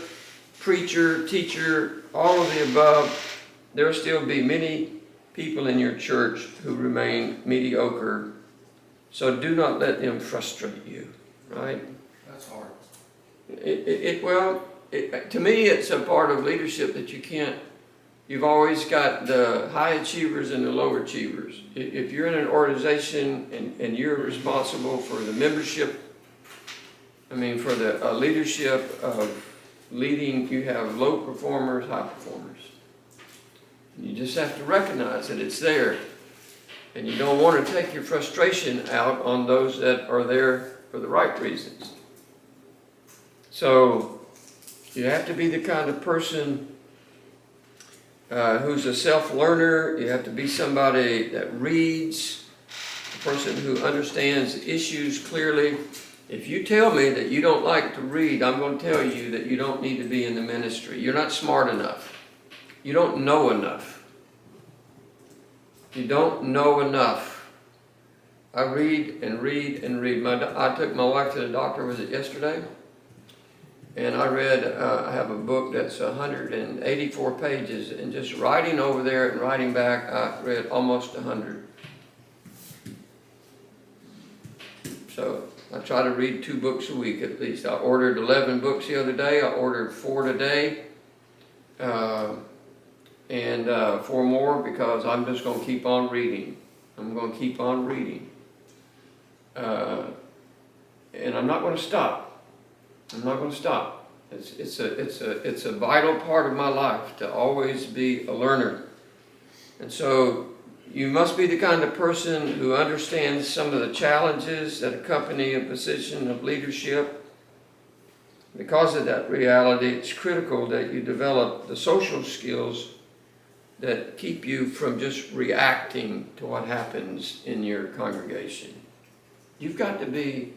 preacher, teacher, all of the above, there will still be many people in your church who remain mediocre. So do not let them frustrate you, right? That's hard. To me, it's a part of leadership that you can't. You've always got the high achievers and the low achievers. If you're in an organization and you're responsible for the membership, for the leadership of leading, you have low performers, high performers. You just have to recognize that it's there. And you don't want to take your frustration out on those that are there for the right reasons. So you have to be the kind of person who's a self-learner. You have to be somebody that reads, a person who understands issues clearly. If you tell me that you don't like to read, I'm going to tell you that you don't need to be in the ministry. You're not smart enough. You don't know enough. You don't know enough. I read and read and read. I took my wife to the doctor, was it yesterday? And I read, I have a book that's 184 pages, and just writing over there and writing back, I read almost 100. So I try to read 2 books a week at least. I ordered 11 books the other day. I ordered 4 today, and 4 more because I'm just going to keep on reading. I'm going to keep on reading. And I'm not going to stop. I'm not going to stop. It's a vital part of my life to always be a learner. And so you must be the kind of person who understands some of the challenges that accompany a position of leadership. Because of that reality, it's critical that you develop the social skills that keep you from just reacting to what happens in your congregation. You've got to be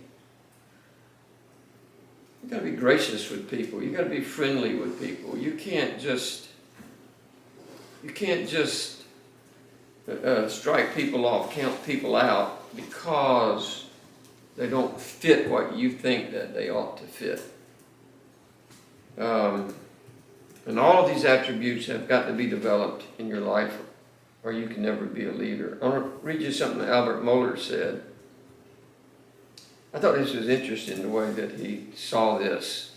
gracious with people. You've got to be friendly with people. You can't just strike people off, count people out because they don't fit what you think that they ought to fit. And all of these attributes have got to be developed in your life, or you can never be a leader. I want to read you something that Albert Mohler said. I thought this was interesting, the way that he saw this.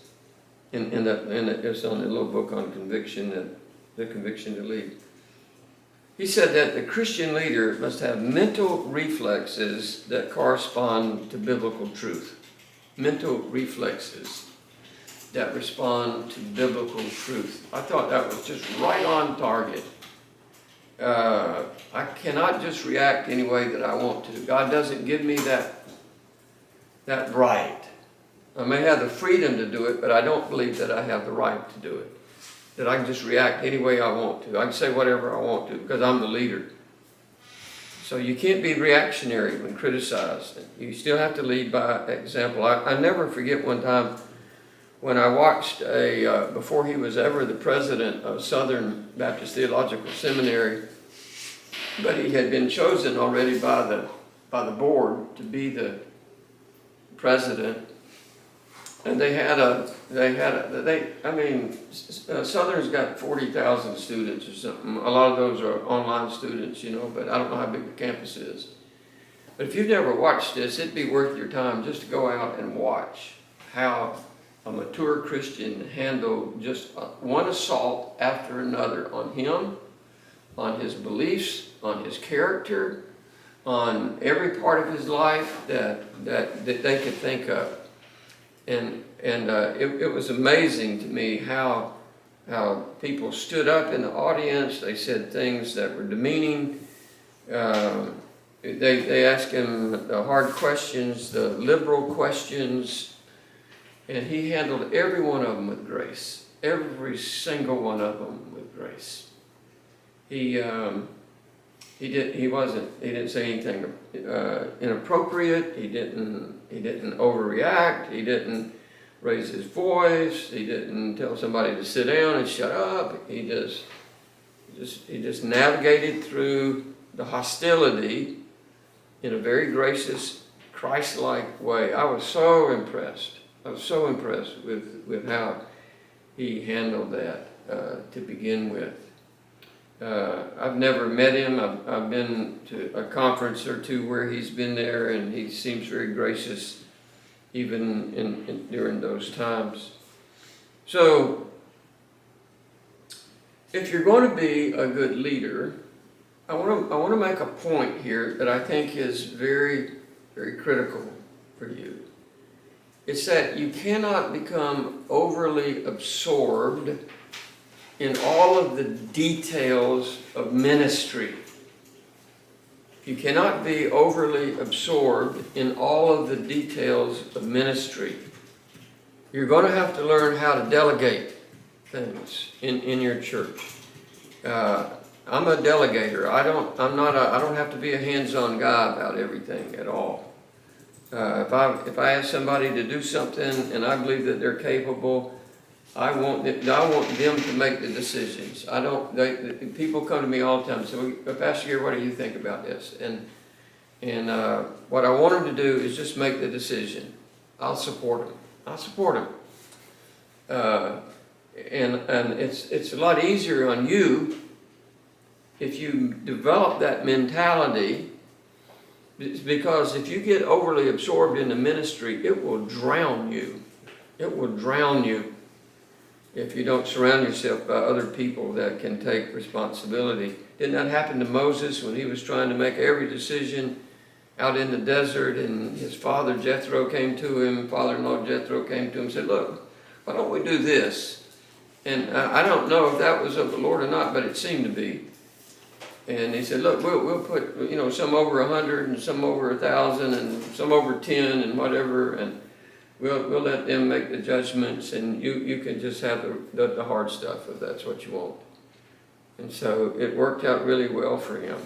It's on the little book on conviction, the conviction to lead. He said that the Christian leader must have mental reflexes that correspond to biblical truth. Mental reflexes that respond to biblical truth. I thought that was just right on target. I cannot just react any way that I want to. God doesn't give me that right. I may have the freedom to do it, but I don't believe that I have the right to do it. That I can just react any way I want to. I can say whatever I want to because I'm the leader. So you can't be reactionary when criticized. You still have to lead by example. I never forget one time when I watched before he was ever the president of Southern Baptist Theological Seminary, but he had been chosen already by the board to be the president. And Southern's got 40,000 students or something. A lot of those are online students, but I don't know how big the campus is. But if you've never watched this, it'd be worth your time just to go out and watch how a mature Christian handled just one assault after another on him, on his beliefs, on his character, on every part of his life that they could think of. And it was amazing to me how how people stood up in the audience. They said things that were demeaning. They asked him the hard questions, the liberal questions, and he handled every one of them with grace. Every single one of them with grace. He didn't say anything inappropriate. He didn't overreact. He didn't raise his voice. He didn't tell somebody to sit down and shut up. He just navigated through the hostility in a very gracious, Christ-like way. I was so impressed. I was so impressed with how he handled that to begin with. I've never met him. I've been to a conference or two where he's been there, and he seems very gracious even during those times. So, if you're going to be a good leader, I want to make a point here that I think is very, very critical for you. It's that you cannot become overly absorbed in all of the details of ministry. You cannot be overly absorbed in all of the details of ministry. You're going to have to learn how to delegate things in your church. I'm a delegator. I don't have to be a hands-on guy about everything at all. If I ask somebody to do something and I believe that they're capable, I want them to make the decisions. People come to me all the time and say, well, Pastor Gary, what do you think about this? And what I want them to do is just make the decision. I'll support them. And it's a lot easier on you if you develop that mentality, because if you get overly absorbed in the ministry, it will drown you. It will drown you if you don't surround yourself by other people that can take responsibility. Didn't that happen to Moses when he was trying to make every decision out in the desert, and his father Jethro came to him, father-in-law Jethro came to him and said, look, why don't we do this? And I don't know if that was of the Lord or not, but it seemed to be. And he said, look, we'll put, some over 100 and some over 1,000 and some over 10 and whatever, and we'll let them make the judgments, and you can just have the hard stuff if that's what you want. And so it worked out really well for him.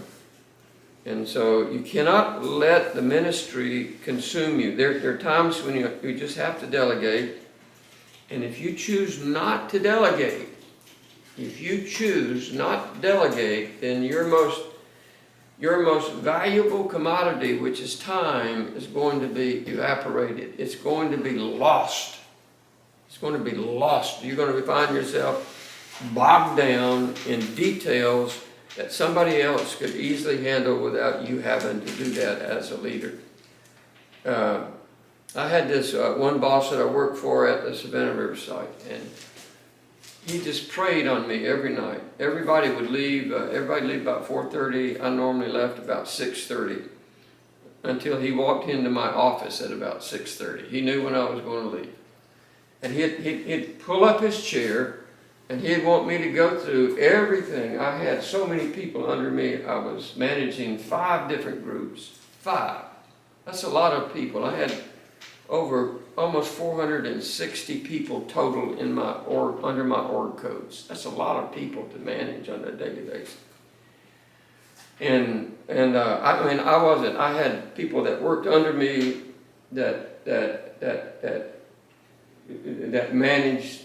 And so you cannot let the ministry consume you. There are times when you just have to delegate. And if you choose not to delegate, then your most valuable commodity, which is time, is going to be evaporated. It's going to be lost. It's going to be lost. You're going to find yourself bogged down in details that somebody else could easily handle without you having to do that as a leader. I had this one boss that I worked for at the Savannah River site, and he just prayed on me every night. Everybody would leave. Everybody leave about 4:30. I normally left about 6:30 until he walked into my office at about 6:30. He knew when I was going to leave. And he'd pull up his chair, and he'd want me to go through everything. I had so many people under me. I was managing 5 different groups. 5. That's a lot of people. I had over almost 460 people total in under my org codes. That's a lot of people to manage on a daily basis. And I had people that worked under me that managed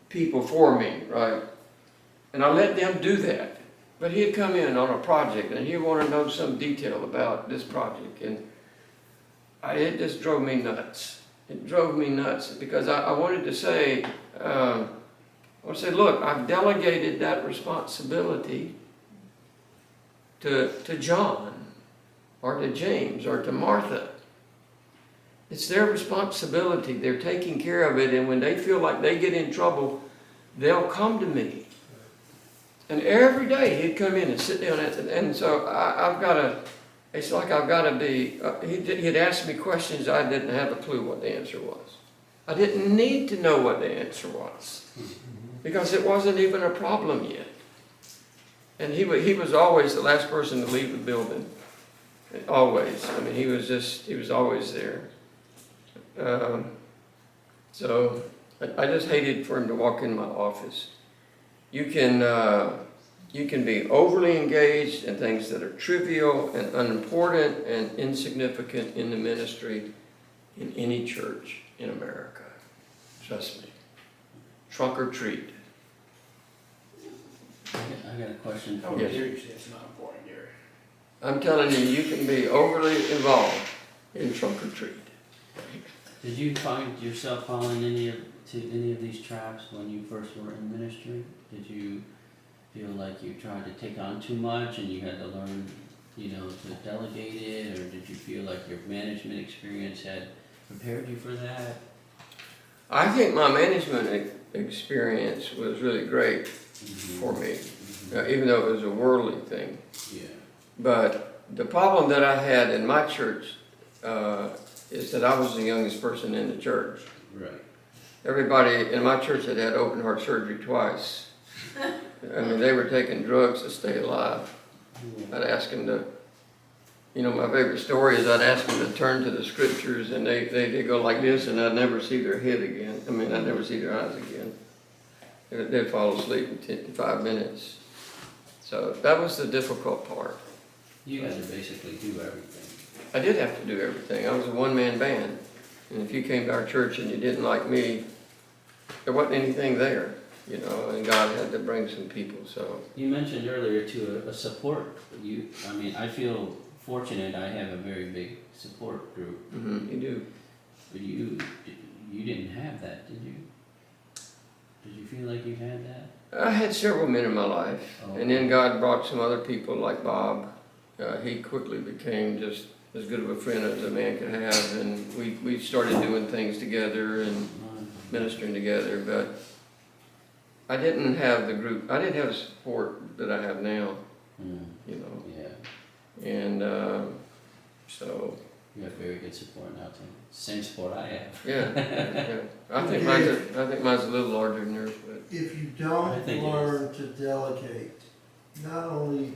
people for me, right? And I let them do that. But he'd come in on a project and he'd want to know some detail about this project, and it just drove me nuts. It drove me nuts because I wanted to say, look, I've delegated that responsibility to John or to James or to Martha. It's their responsibility. They're taking care of it, and when they feel like they get in trouble, they'll come to me. And every day he'd come in and sit down and so it's like I've got to be, he'd ask me questions I didn't have a clue what the answer was. I didn't need to know what the answer was, because it wasn't even a problem yet. And he was always the last person to leave the building, always. I mean, he was always there. So I just hated for him to walk in my office. You can be overly engaged in things that are trivial and unimportant and insignificant in the ministry in any church in America. Trust me. Trunk or treat. I got a question How for dare you. you say it's not important, Gary? I'm telling you, you can be overly involved in trunk or treat. Did you find yourself falling into any of these traps when you first were in ministry? Did you feel like you tried to take on too much and you had to learn, to delegate it? Or did you feel like your management experience had prepared you for that? I think my management experience was really great for me, even though it was a worldly thing. Yeah. But the problem that I had in my church is that I was the youngest person in the church. Right. Everybody in my church had had open heart surgery twice. I mean, they were taking drugs to stay alive. I'd ask them to, my favorite story is I'd ask them to turn to the scriptures and they go like this and I'd never see their head again. I mean, I'd never see their eyes again. They'd fall asleep in 5 minutes. So that was the difficult part. You had to basically do everything. I did have to do everything. I was a one-man band. And if you came to our church and you didn't like me, there wasn't anything there, and God had to bring some people, so. You mentioned earlier too a support. I feel fortunate. I have a very big support group. You do. But you didn't have that, did you? Did you feel like you had that? I had several men in my life, and then God brought some other people like Bob. He quickly became just as good of a friend as a man could have, and we started doing things together and ministering together, but I didn't have the group, I didn't have the support that I have now, Yeah. and so. You have very good support now too. Same support I have. Yeah. I think mine's a little larger than yours, but. If you I don't think it learn to delegate, not only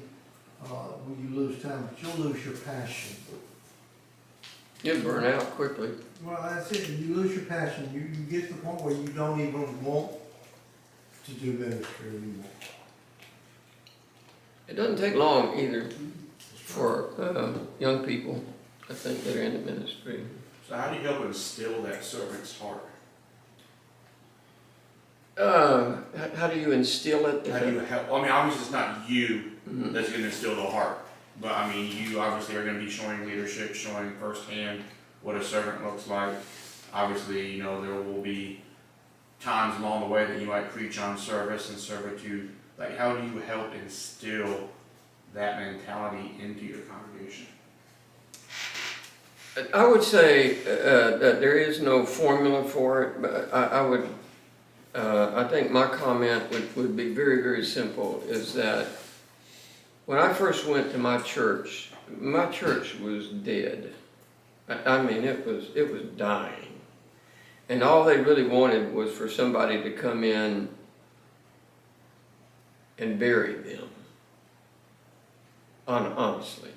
will you lose time, but you'll lose your passion. You'd burn out quickly. Well, that's it. You lose your passion. You get to the point where you don't even want to do ministry anymore. It doesn't take long either for young people, I think, that are in the ministry. So how do you help instill that servant's heart? How do you instill it? How do you help? I mean, obviously it's not you that's going to instill the heart, but I mean, you obviously are going to be showing leadership, showing firsthand what a servant looks like. Obviously, there will be times along the way that you might preach on service and servitude. Like, how do you help instill that mentality into your congregation? I would say that there is no formula for it, but I think my comment would be very, very simple, is that when I first went to my church was dead. I mean, it was dying. And all they really wanted was for somebody to come in and bury them. Honestly.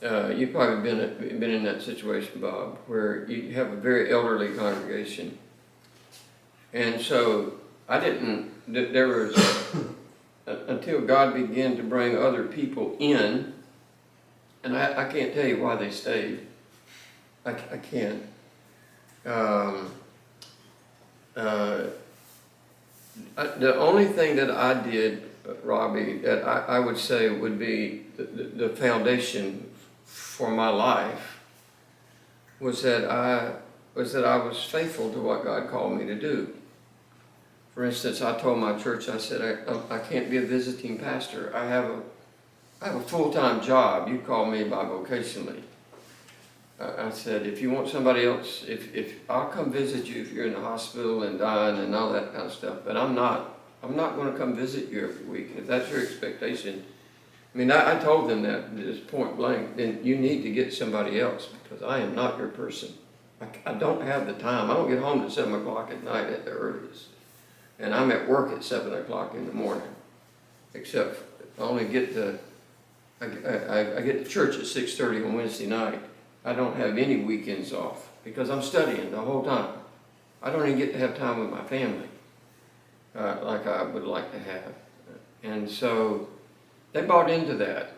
You've probably been in that situation, Bob, where you have a very elderly congregation. And so there was, until God began to bring other people in, and I can't tell you why they stayed. I can't. The only thing that I did, Robbie, that I would say would be the foundation for my life was that I was faithful to what God called me to do. For instance, I told my church, I said, I can't be a visiting pastor. I have a full-time job. You call me bivocationally. I said, if you want somebody else, if I'll come visit you if you're in the hospital and dying and all that kind of stuff, but I'm not going to come visit you every week. If that's your expectation, I mean, I told them that just point blank, then you need to get somebody else because I am not your person. I don't have the time. I don't get home at 7 o'clock at night at the earliest. And I'm at work at 7 o'clock in the morning. Except I only get to, I get to church at 6:30 on Wednesday night. I don't have any weekends off because I'm studying the whole time. I don't even get to have time with my family like I would like to have. And so they bought into that,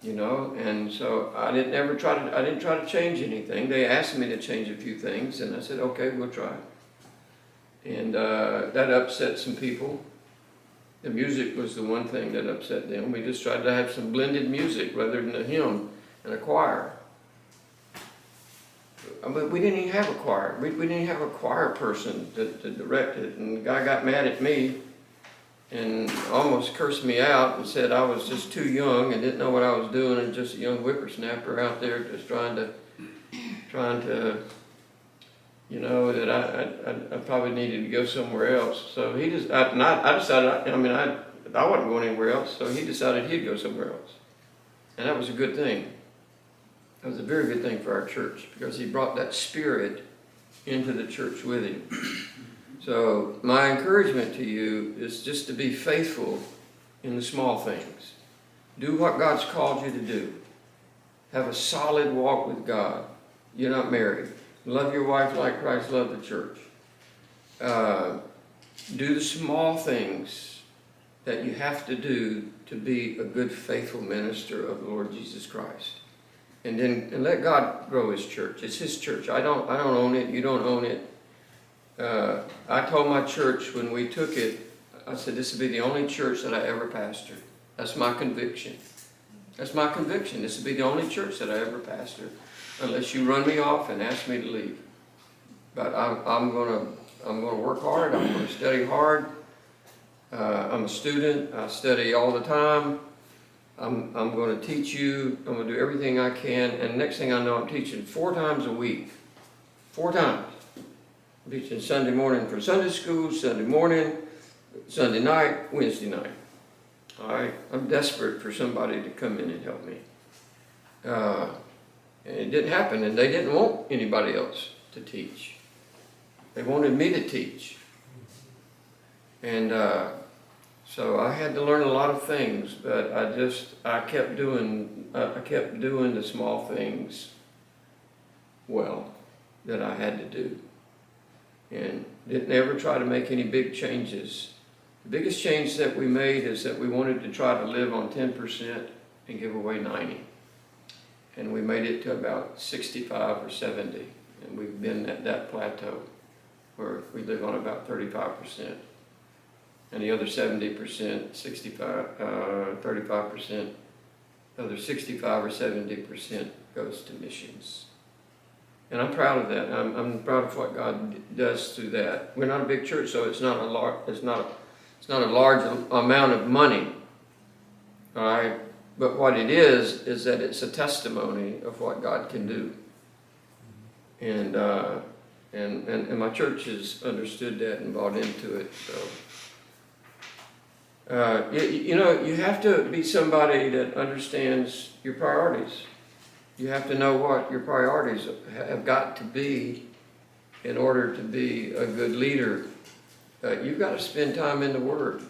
you know, and so I didn't try to change anything. They asked me to change a few things, and I said, okay, we'll try. And that upset some people. The music was the one thing that upset them. We just tried to have some blended music rather than a hymn and a choir. But we didn't even have a choir. We didn't even have a choir person to direct it. And the guy got mad at me and almost cursed me out and said I was just too young and didn't know what I was doing and just a young whippersnapper out there just trying to, you know, that I probably needed to go somewhere else. So he just, I decided, I wasn't going anywhere else, so he decided he'd go somewhere else. And that was a good thing. That was a very good thing for our church because he brought that spirit into the church with him. So my encouragement to you is just to be faithful in the small things. Do what God's called you to do. Have a solid walk with God. You're not married. Love your wife like Christ loved the church. Do the small things that you have to do to be a good, faithful minister of the Lord Jesus Christ. And let God grow his church. It's his church. I don't own it. You don't own it. I told my church when we took it, I said, this will be the only church that I ever pastored. That's my conviction. That's my conviction. This will be the only church that I ever pastored, unless you run me off and ask me to leave. But I'm gonna work hard. I'm gonna study hard. I'm a student. I study all the time. I'm going to teach you. I'm going to do everything I can. And next thing I know, I'm teaching 4 times a week. 4 times. I'm teaching Sunday morning for Sunday school, Sunday morning, Sunday night, Wednesday night. All right? I'm desperate for somebody to come in and help me. And it didn't happen, and they didn't want anybody else to teach. They wanted me to teach. And so I had to learn a lot of things, but I kept doing the small things well that I had to do. And didn't ever try to make any big changes. The biggest change that we made is that we wanted to try to live on 10% and give away 90%. And we made it to about 65 or 70. And we've been at that plateau where we live on about 35%. And the other 70%, 35%, the other 65 or 70% goes to missions. And I'm proud of that. I'm proud of what God does through that. We're not a big church, so it's not a large amount of money. All right, but what it is that it's a testimony of what God can do. And my church has understood that and bought into it. So. You know, you have to be somebody that understands your priorities. You have to know what your priorities have got to be in order to be a good leader. You've got to spend time in the Word.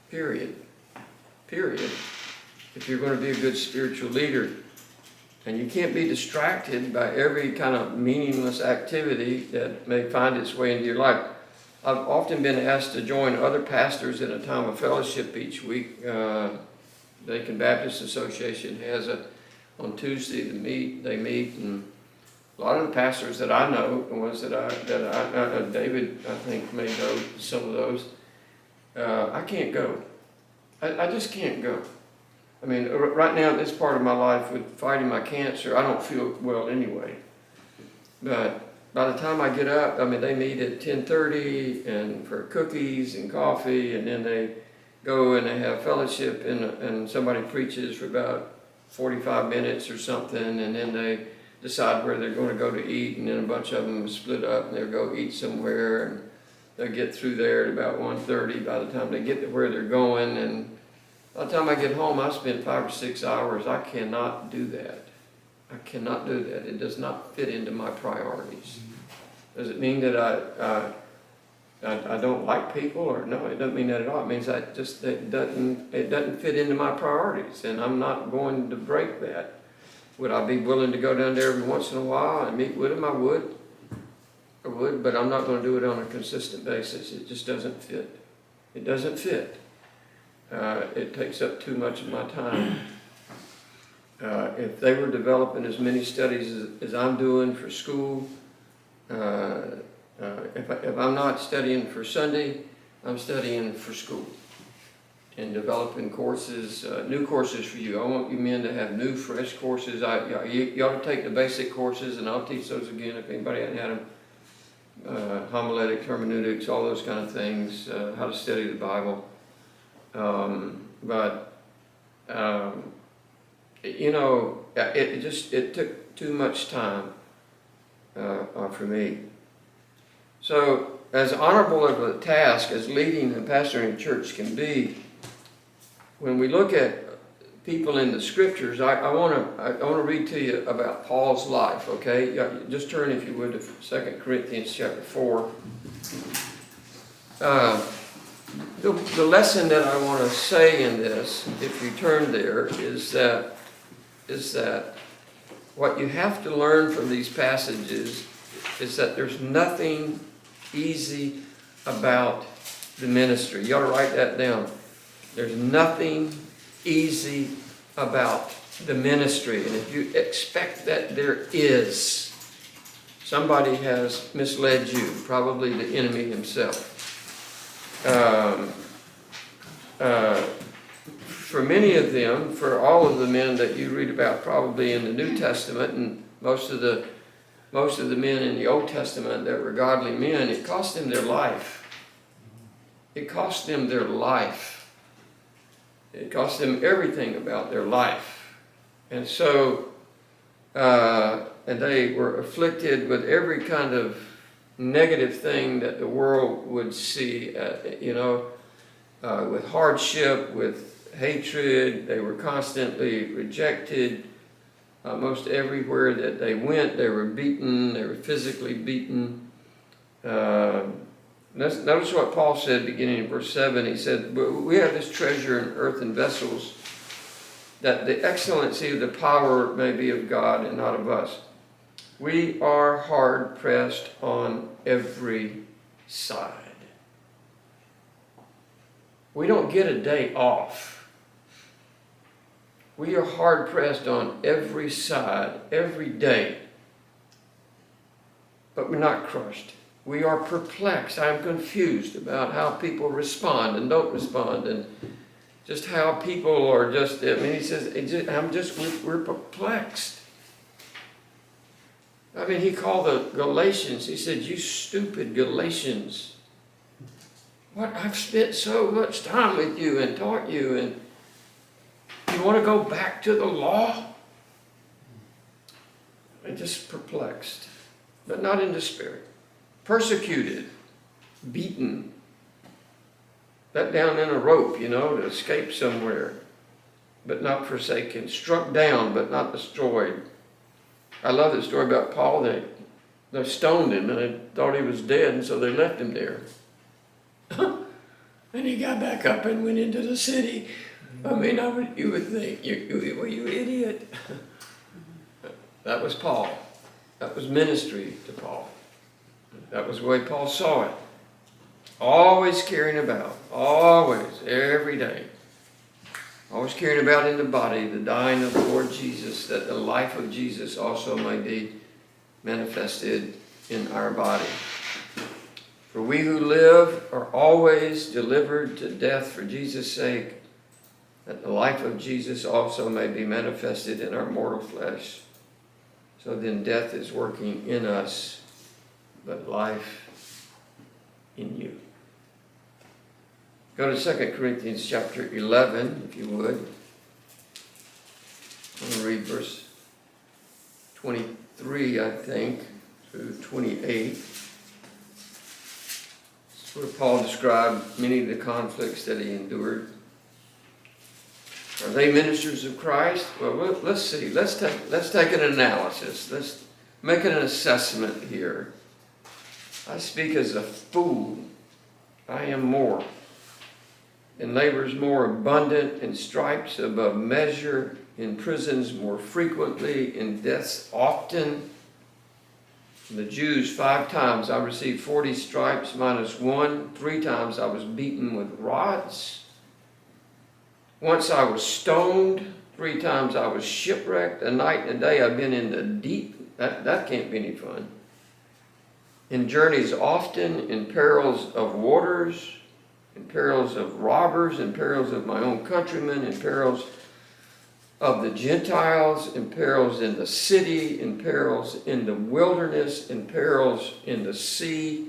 Period. If you're going to be a good spiritual leader. And you can't be distracted by every kind of meaningless activity that may find its way into your life. I've often been asked to join other pastors in a time of fellowship each week. Lincoln Baptist Association has on Tuesday they meet, and a lot of the pastors that I know, the ones that David I think may know some of those, I can't go. I just can't go. I mean, right now at this part of my life with fighting my cancer, I don't feel well anyway. But by the time I get up, I mean, they meet at 10:30 and for cookies and coffee, and then they go and they have fellowship, and somebody preaches for about 45 minutes or something, and then they decide where they're going to go to eat, and then a bunch of them split up and they'll go eat somewhere, and they'll get through there at about 1:30 by the time they get to where they're going. And by the time I get home, I spend 5 or 6 hours. I cannot do that. I cannot do that. It does not fit into my priorities. Does it mean that I don't like people, or no? It doesn't mean that at all. It means it doesn't fit into my priorities, and I'm not going to break that. Would I be willing to go down there every once in a while and meet with them? I would, but I'm not going to do it on a consistent basis. It just doesn't fit. It doesn't fit. It takes up too much of my time. If they were developing as many studies as I'm doing for school, if I'm not studying for Sunday, I'm studying for school and developing courses, new courses for you. I want you men to have new, fresh courses. You ought to take the basic courses, and I'll teach those again if anybody hasn't had them. Homiletic, hermeneutics, all those kind of things, how to study the Bible. It took too much time for me. So, as honorable of a task as leading and pastoring a church can be, when we look at people in the scriptures, I want to read to you about Paul's life. Okay, just turn, if you would, to 2 Corinthians chapter 4. The lesson that I want to say in this, if you turn there, is that what you have to learn from these passages is that there's nothing easy about the ministry. You ought to write that down. There's nothing easy about the ministry. And if you expect that there is, somebody has misled you, probably the enemy himself. For many of them, for all of the men that you read about probably in the New Testament, and most of the men in the Old Testament that were godly men, it cost them their life. It cost them their life. It cost them everything about their life. And so, and they were afflicted with every kind of negative thing that the world would see, with hardship, with hatred. They were constantly rejected. Most everywhere that they went, they were beaten. They were physically beaten. Notice what Paul said beginning in verse 7. He said, "We have this treasure in earthen vessels, that the excellency of the power may be of God and not of us. We are hard pressed on every side." We don't get a day off. We are hard pressed on every side, every day. But we're not crushed. We are perplexed. I'm confused about how people respond and don't respond, and just how people are just, he says, we're perplexed. He called the Galatians, he said, "You stupid Galatians. What? I've spent so much time with you and taught you, and you want to go back to the law?" They're just perplexed, but not in despair. Persecuted, beaten, let down in a rope, to escape somewhere, but not forsaken. Struck down, but not destroyed. I love the story about Paul. They stoned him, and they thought he was dead, and so they left him there. And he got back up and went into the city. You would think, you idiot. That was Paul. That was ministry to Paul. That was the way Paul saw it. Always caring about, always, every day. Always caring about in the body the dying of the Lord Jesus, that the life of Jesus also may be manifested in our body. For we who live are always delivered to death for Jesus' sake, that the life of Jesus also may be manifested in our mortal flesh. So then death is working in us, but life in you. Go to 2 Corinthians chapter 11, if you would. I'm going to read verse 23, I think, through 28. This is where Paul described many of the conflicts that he endured. Are they ministers of Christ? Well, let's see. Let's take an analysis. Let's make an assessment here. I speak as a fool. I am more. In labors more abundant, in stripes above measure, in prisons more frequently, in deaths often. The Jews 5 times I received 40 stripes minus 1. 3 times I was beaten with rods. Once I was stoned. 3 times I was shipwrecked. A night and a day I've been in the deep. That can't be any fun. In journeys often, in perils of waters, in perils of robbers, in perils of my own countrymen, in perils of the Gentiles, in perils in the city, in perils in the wilderness, in perils in the sea,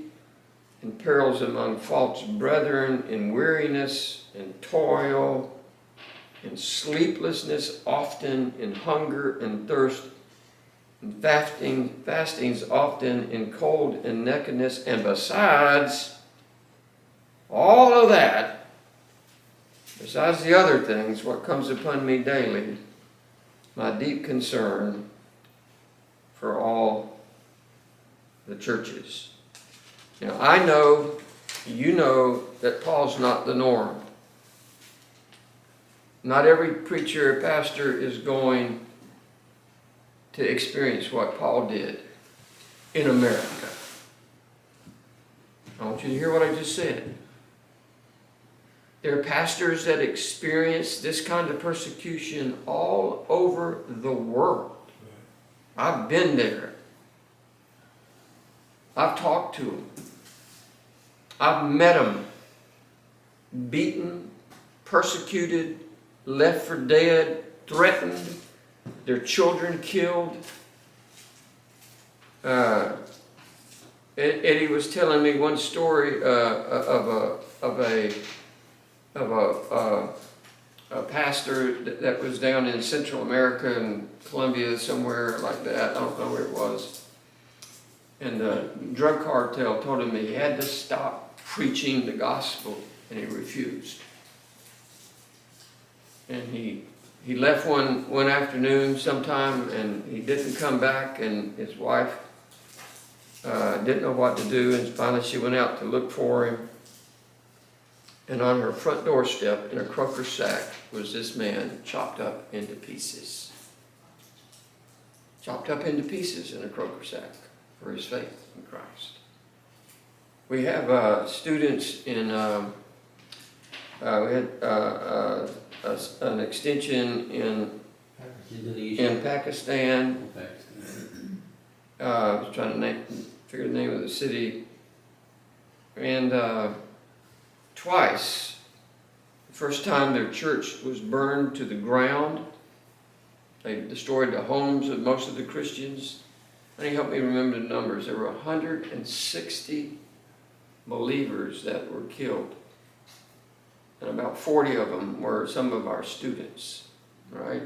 in perils among false brethren, in weariness, in toil, in sleeplessness often, in hunger and thirst, in fastings often, in cold and nakedness, and besides all of that, besides the other things, what comes upon me daily, my deep concern for all the churches. Now, I know, you know, that Paul's not the norm. Not every preacher or pastor is going to experience what Paul did in America. I want you to hear what I just said. There are pastors that experience this kind of persecution all over the world. I've been there. I've talked to them. I've met them. Beaten, persecuted, left for dead, threatened, their children killed. Eddie was telling me one story of a pastor that was down in Central America in Colombia, somewhere like that. I don't know where it was. And the drug cartel told him he had to stop preaching the gospel, and he refused. And he left one afternoon sometime, and he didn't come back, and his wife didn't know what to do, and finally she went out to look for him. And on her front doorstep, in a croaker sack, was this man chopped up into pieces. Chopped up into pieces in a croaker sack for his faith in Christ. We have students in, we had an extension in Pakistan. I was trying to figure the name of the city. And twice, the first time their church was burned to the ground. They destroyed the homes of most of the Christians. And he helped me remember the numbers. There were 160 believers that were killed. And about 40 of them were some of our students, right?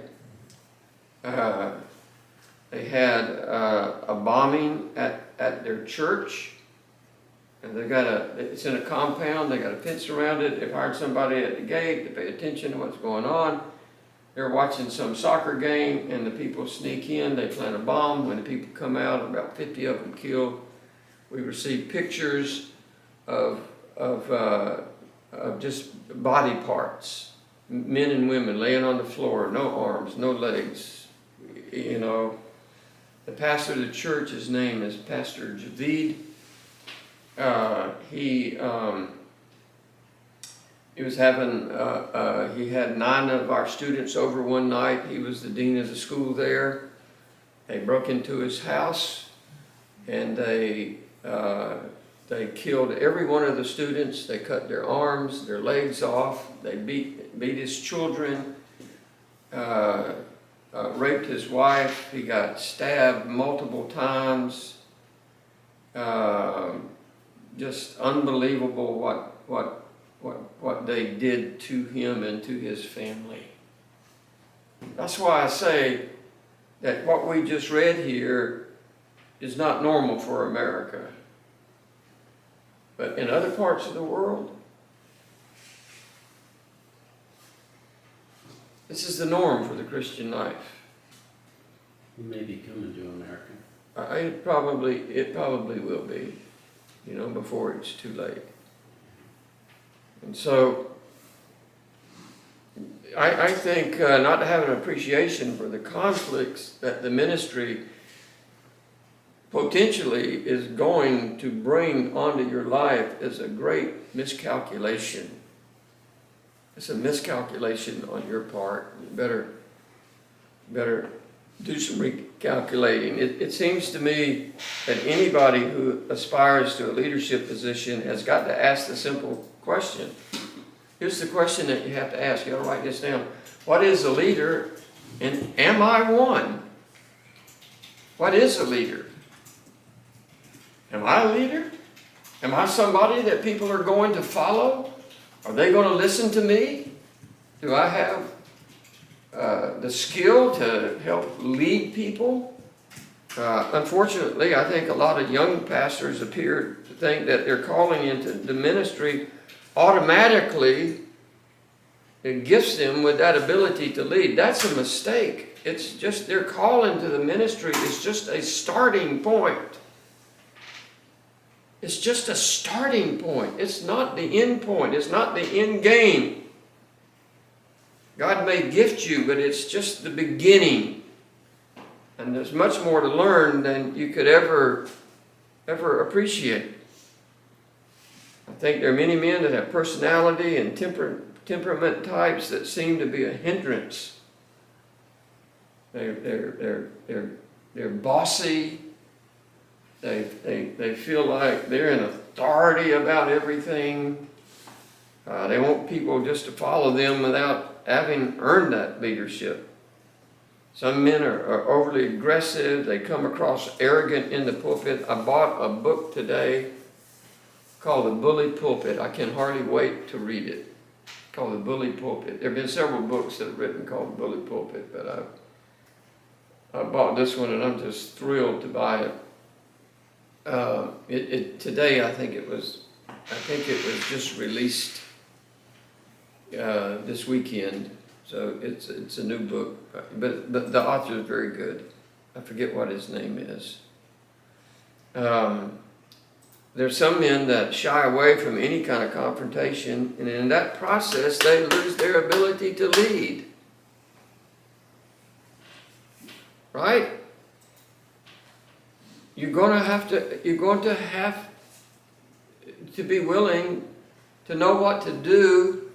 They had a bombing at their church. And they got it's in a compound, they got a fence around it. They've hired somebody at the gate to pay attention to what's going on. They're watching some soccer game, and the people sneak in, they plant a bomb. When the people come out, about 50 of them killed. We received pictures of just body parts, men and women laying on the floor, no arms, no legs. You know, the pastor of the church, his name is Pastor Javid. He was having, he had 9 of our students over one night. He was the dean of the school there. They broke into his house, and they killed every one of the students. They cut their arms, their legs off. They beat his children, raped his wife. He got stabbed multiple times. Just unbelievable what they did to him and to his family. That's why I say that what we just read here is not normal for America. But in other parts of the world, This is the norm for the Christian life. It may be coming to America. It probably will be, before it's too late. And so, I think not to have an appreciation for the conflicts that the ministry potentially is going to bring onto your life is a great miscalculation. It's a miscalculation on your part. You better do some recalculating. It seems to me that anybody who aspires to a leadership position has got to ask the simple question. Here's the question that you have to ask. You got to write this down. What is a leader, and am I one? What is a leader? Am I a leader? Am I somebody that people are going to follow? Are they going to listen to me? Do I have the skill to help lead people? Unfortunately, I think a lot of young pastors appear to think that their calling into the ministry automatically it gifts them with that ability to lead. That's a mistake. It's just their calling to the ministry is just a starting point. It's just a starting point. It's not the end point. It's not the end game. God may gift you, but it's just the beginning. And there's much more to learn than you could ever appreciate. I think there are many men that have personality and temperament types that seem to be a hindrance. They're bossy. They feel like they're in authority about everything. They want people just to follow them without having earned that leadership. Some men are overly aggressive. They come across arrogant in the pulpit. I bought a book today called The Bully Pulpit. I can hardly wait to read it. Called The Bully Pulpit. There have been several books that have written called The Bully Pulpit, but I bought this one and I'm just thrilled to buy it. Today I think it was just released this weekend, so it's a new book, but the author is very good. I forget what his name is. There's some men that shy away from any kind of confrontation, and in that process they lose their ability to lead. Right? You're going to have to be willing to know what to do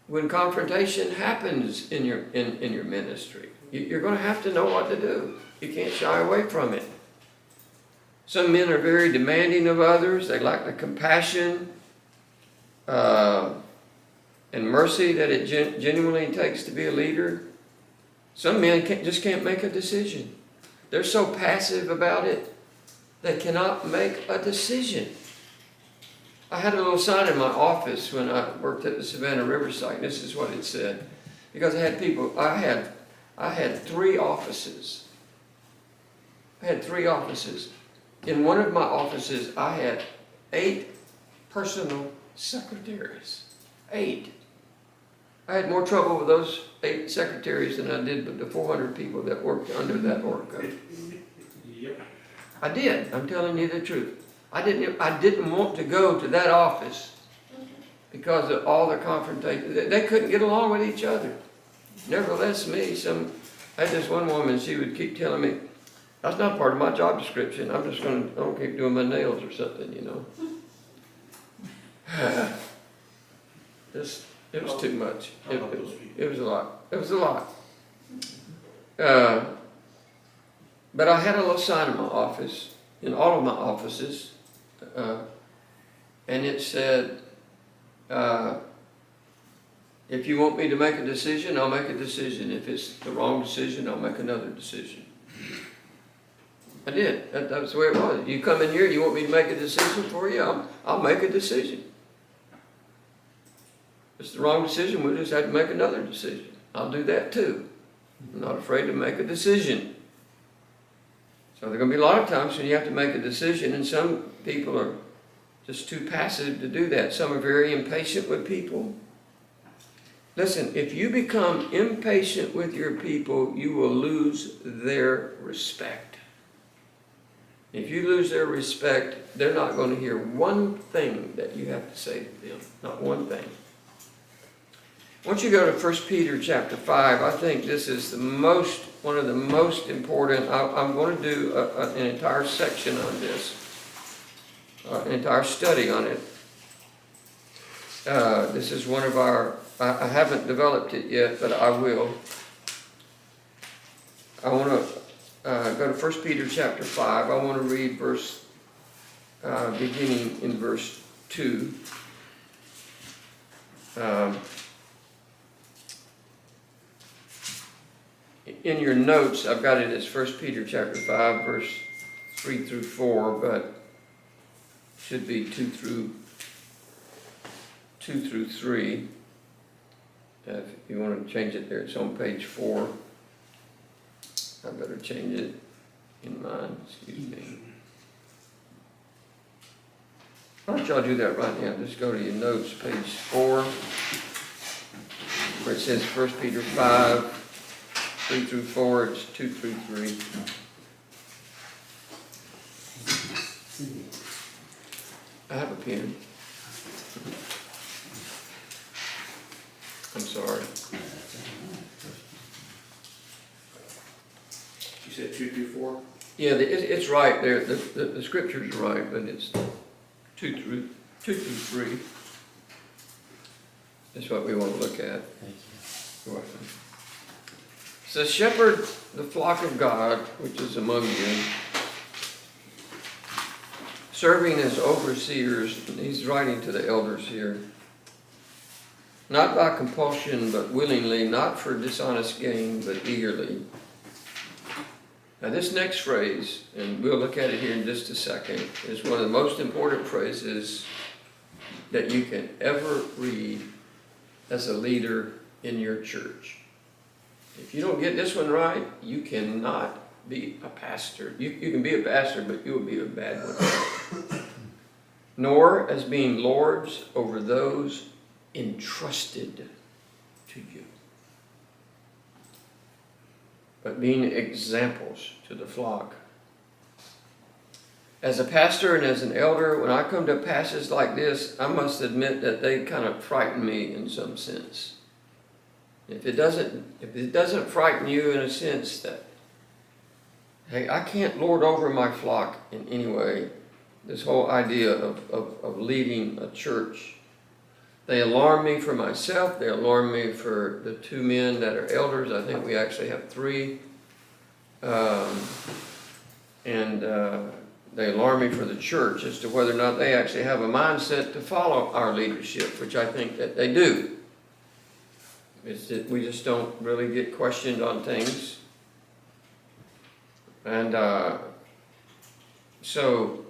when confrontation happens in your ministry. You're going to have to know what to do. You can't shy away from it. Some men are very demanding of others. They lack the compassion and mercy that it genuinely takes to be a leader. Some men just can't make a decision. They're so passive about it, they cannot make a decision. I had a little sign in my office when I worked at the Savannah Riverside. This is what it said. Because I had 3 offices. I had 3 offices. In one of my offices, I had 8 personal secretaries. 8. I had more trouble with those 8 secretaries than I did with the 400 people that worked under that org. Yep. I did. I'm telling you the truth. I didn't want to go to that office because of all the confrontation. They couldn't get along with each other. Nevertheless, I had this one woman, she would keep telling me, that's not part of my job description. I'm gonna keep doing my nails or something, you know. It was too much. It was a lot. It was a lot. But I had a little sign in my office, in all of my offices, and it said, if you want me to make a decision, I'll make a decision. If it's the wrong decision, I'll make another decision. I did. That's the way it was. You come in here, you want me to make a decision for you, I'll make a decision. If it's the wrong decision, we'll just have to make another decision. I'll do that too. I'm not afraid to make a decision. So there are going to be a lot of times when you have to make a decision, and some people are just too passive to do that. Some are very impatient with people. Listen, if you become impatient with your people, you will lose their respect. If you lose their respect, they're not going to hear one thing that you have to say to them. Not one thing. Once you go to 1 Peter chapter 5, I think this is one of the most important. I'm going to do an entire section on this, an entire study on it. This is one of our, I haven't developed it yet, but I will. I want to go to 1 Peter chapter 5. I want to read beginning in verse 2. In your notes, I've got it as 1 Peter chapter 5, verse 3 through 4, but should be 2 through 3. If you want to change it there, it's on page 4. I better change it in mine, excuse me. Why don't y'all do that right now? Just go to your notes, page 4, where it says 1 Peter 5, 3 through 4, it's 2 through 3. I have a pen. I'm sorry. You said 2 through 4? Yeah, it's right there. The scripture's right, but it's 2 through 3. That's what we want to look at. Thank you. You're welcome. It says, shepherd the flock of God, which is among you, serving as overseers. And he's writing to the elders here. Not by compulsion, but willingly, not for dishonest gain, but eagerly. Now this next phrase, and we'll look at it here in just a second, is one of the most important phrases that you can ever read as a leader in your church. If you don't get this one right, you cannot be a pastor. You can be a pastor, but you will be a bad one. Nor as being lords over those entrusted to you, but being examples to the flock. As a pastor and as an elder, when I come to passages like this, I must admit that they kind of frighten me in some sense. If it doesn't frighten you in a sense that, hey, I can't lord over my flock in any way, this whole idea of leading a church. They alarm me for myself. They alarm me for the 2 men that are elders. I think we actually have 3. They alarm me for the church as to whether or not they actually have a mindset to follow our leadership, which I think that they do. It's that we just don't really get questioned on things. And so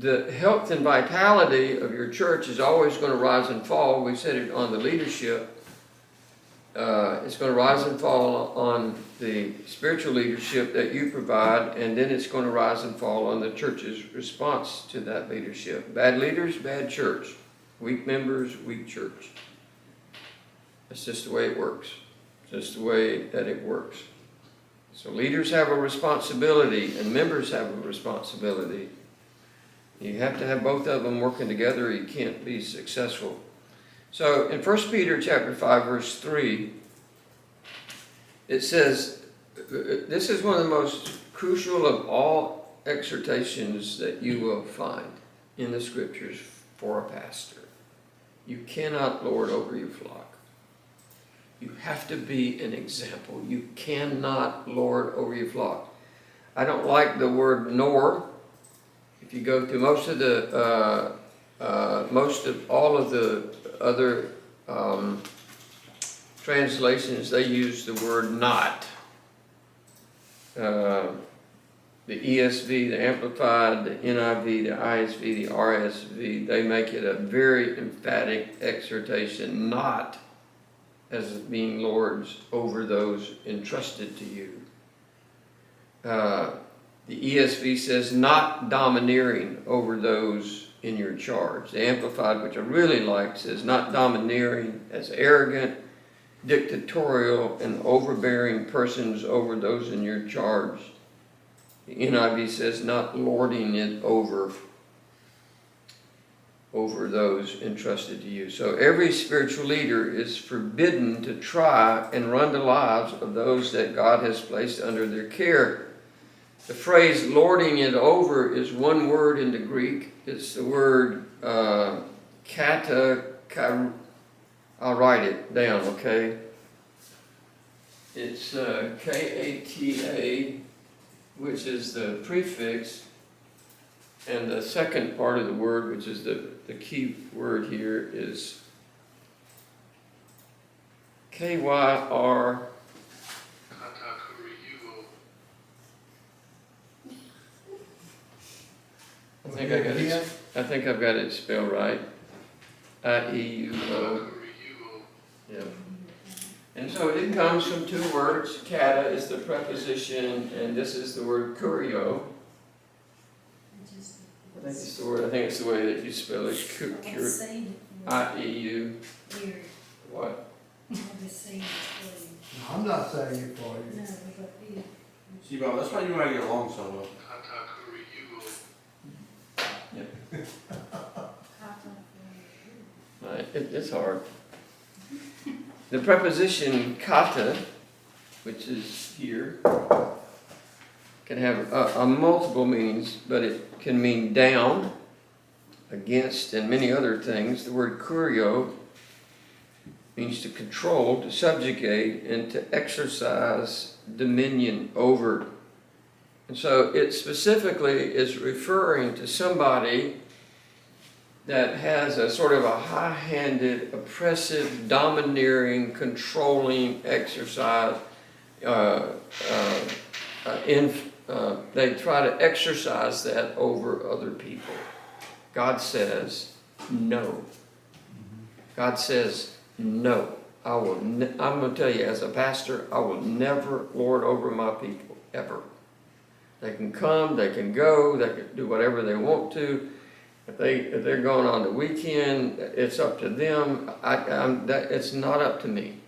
the health and vitality of your church is always going to rise and fall. We said it on the leadership. It's going to rise and fall on the spiritual leadership that you provide, and then it's going to rise and fall on the church's response to that leadership. Bad leaders, bad church. Weak members, weak church. That's just the way it works. It's just the way that it works. So leaders have a responsibility, and members have a responsibility. You have to have both of them working together. You can't be successful. So in 1 Peter chapter 5, verse 3, it says, this is one of the most crucial of all exhortations that you will find in the scriptures for a pastor. You cannot lord over your flock. You have to be an example. You cannot lord over your flock. I don't like the word nor. If you go through most of all of the other translations, they use the word not. The ESV, the Amplified, the NIV, the ISV, the RSV, they make it a very emphatic exhortation, not as being lords over those entrusted to you. The ESV says not domineering over those in your charge. The Amplified, which I really like, says not domineering as arrogant, dictatorial and overbearing persons over those in your charge. The NIV says not lording it over those entrusted to you. So every spiritual leader is forbidden to try and run the lives of those that God has placed under their care. The phrase lording it over is one word in the Greek. It's the word kata. I'll write it down, okay? It's K-A-T-A, which is the prefix, and the second part of the word, which is the key word here, is K-Y-R. I think I've got it spelled right. I-E-U-O. Yeah. And so it comes from two words. Kata is the preposition, and this is the word curio. I think it's the way that you spell it. I-E-U. What? I'm not saying it for you. See, Bob, that's why you want to get along so well. Right, it's hard. The preposition kata, which is here, can have multiple meanings, but it can mean down, against, and many other things. The word kurio means to control, to subjugate, and to exercise dominion over. And so it specifically is referring to somebody that has a sort of a high-handed, oppressive, domineering, controlling exercise. They try to exercise that over other people. God says no. God says no. I'm going to tell you, as a pastor, I will never lord over my people, ever. They can come, they can go, they can do whatever they want to. If they're going on the weekend, it's up to them. It's not up to me.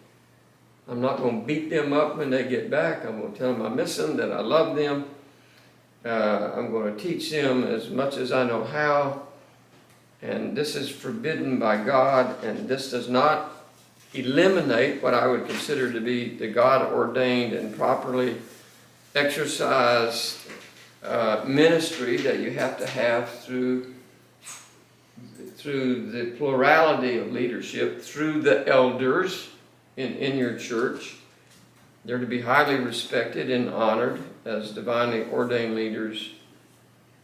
I'm not going to beat them up when they get back. I'm going to tell them I miss them, that I love them. I'm going to teach them as much as I know how. And this is forbidden by God, and this does not eliminate what I would consider to be the God-ordained and properly exercised ministry that you have to have through the plurality of leadership, through the elders in your church. They're to be highly respected and honored as divinely ordained leaders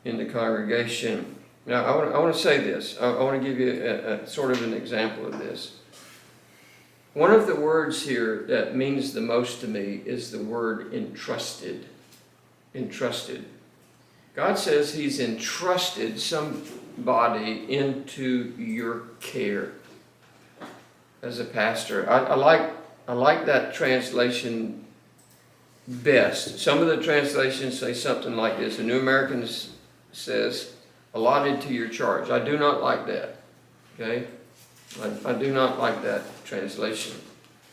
in the congregation. Now, I want to say this. I want to give you a sort of an example of this. One of the words here that means the most to me is the word entrusted. Entrusted. God says He's entrusted somebody into your care as a pastor. I like that translation best. Some of the translations say something like this. The New American says, allotted to your charge. I do not like that. Okay? I do not like that translation.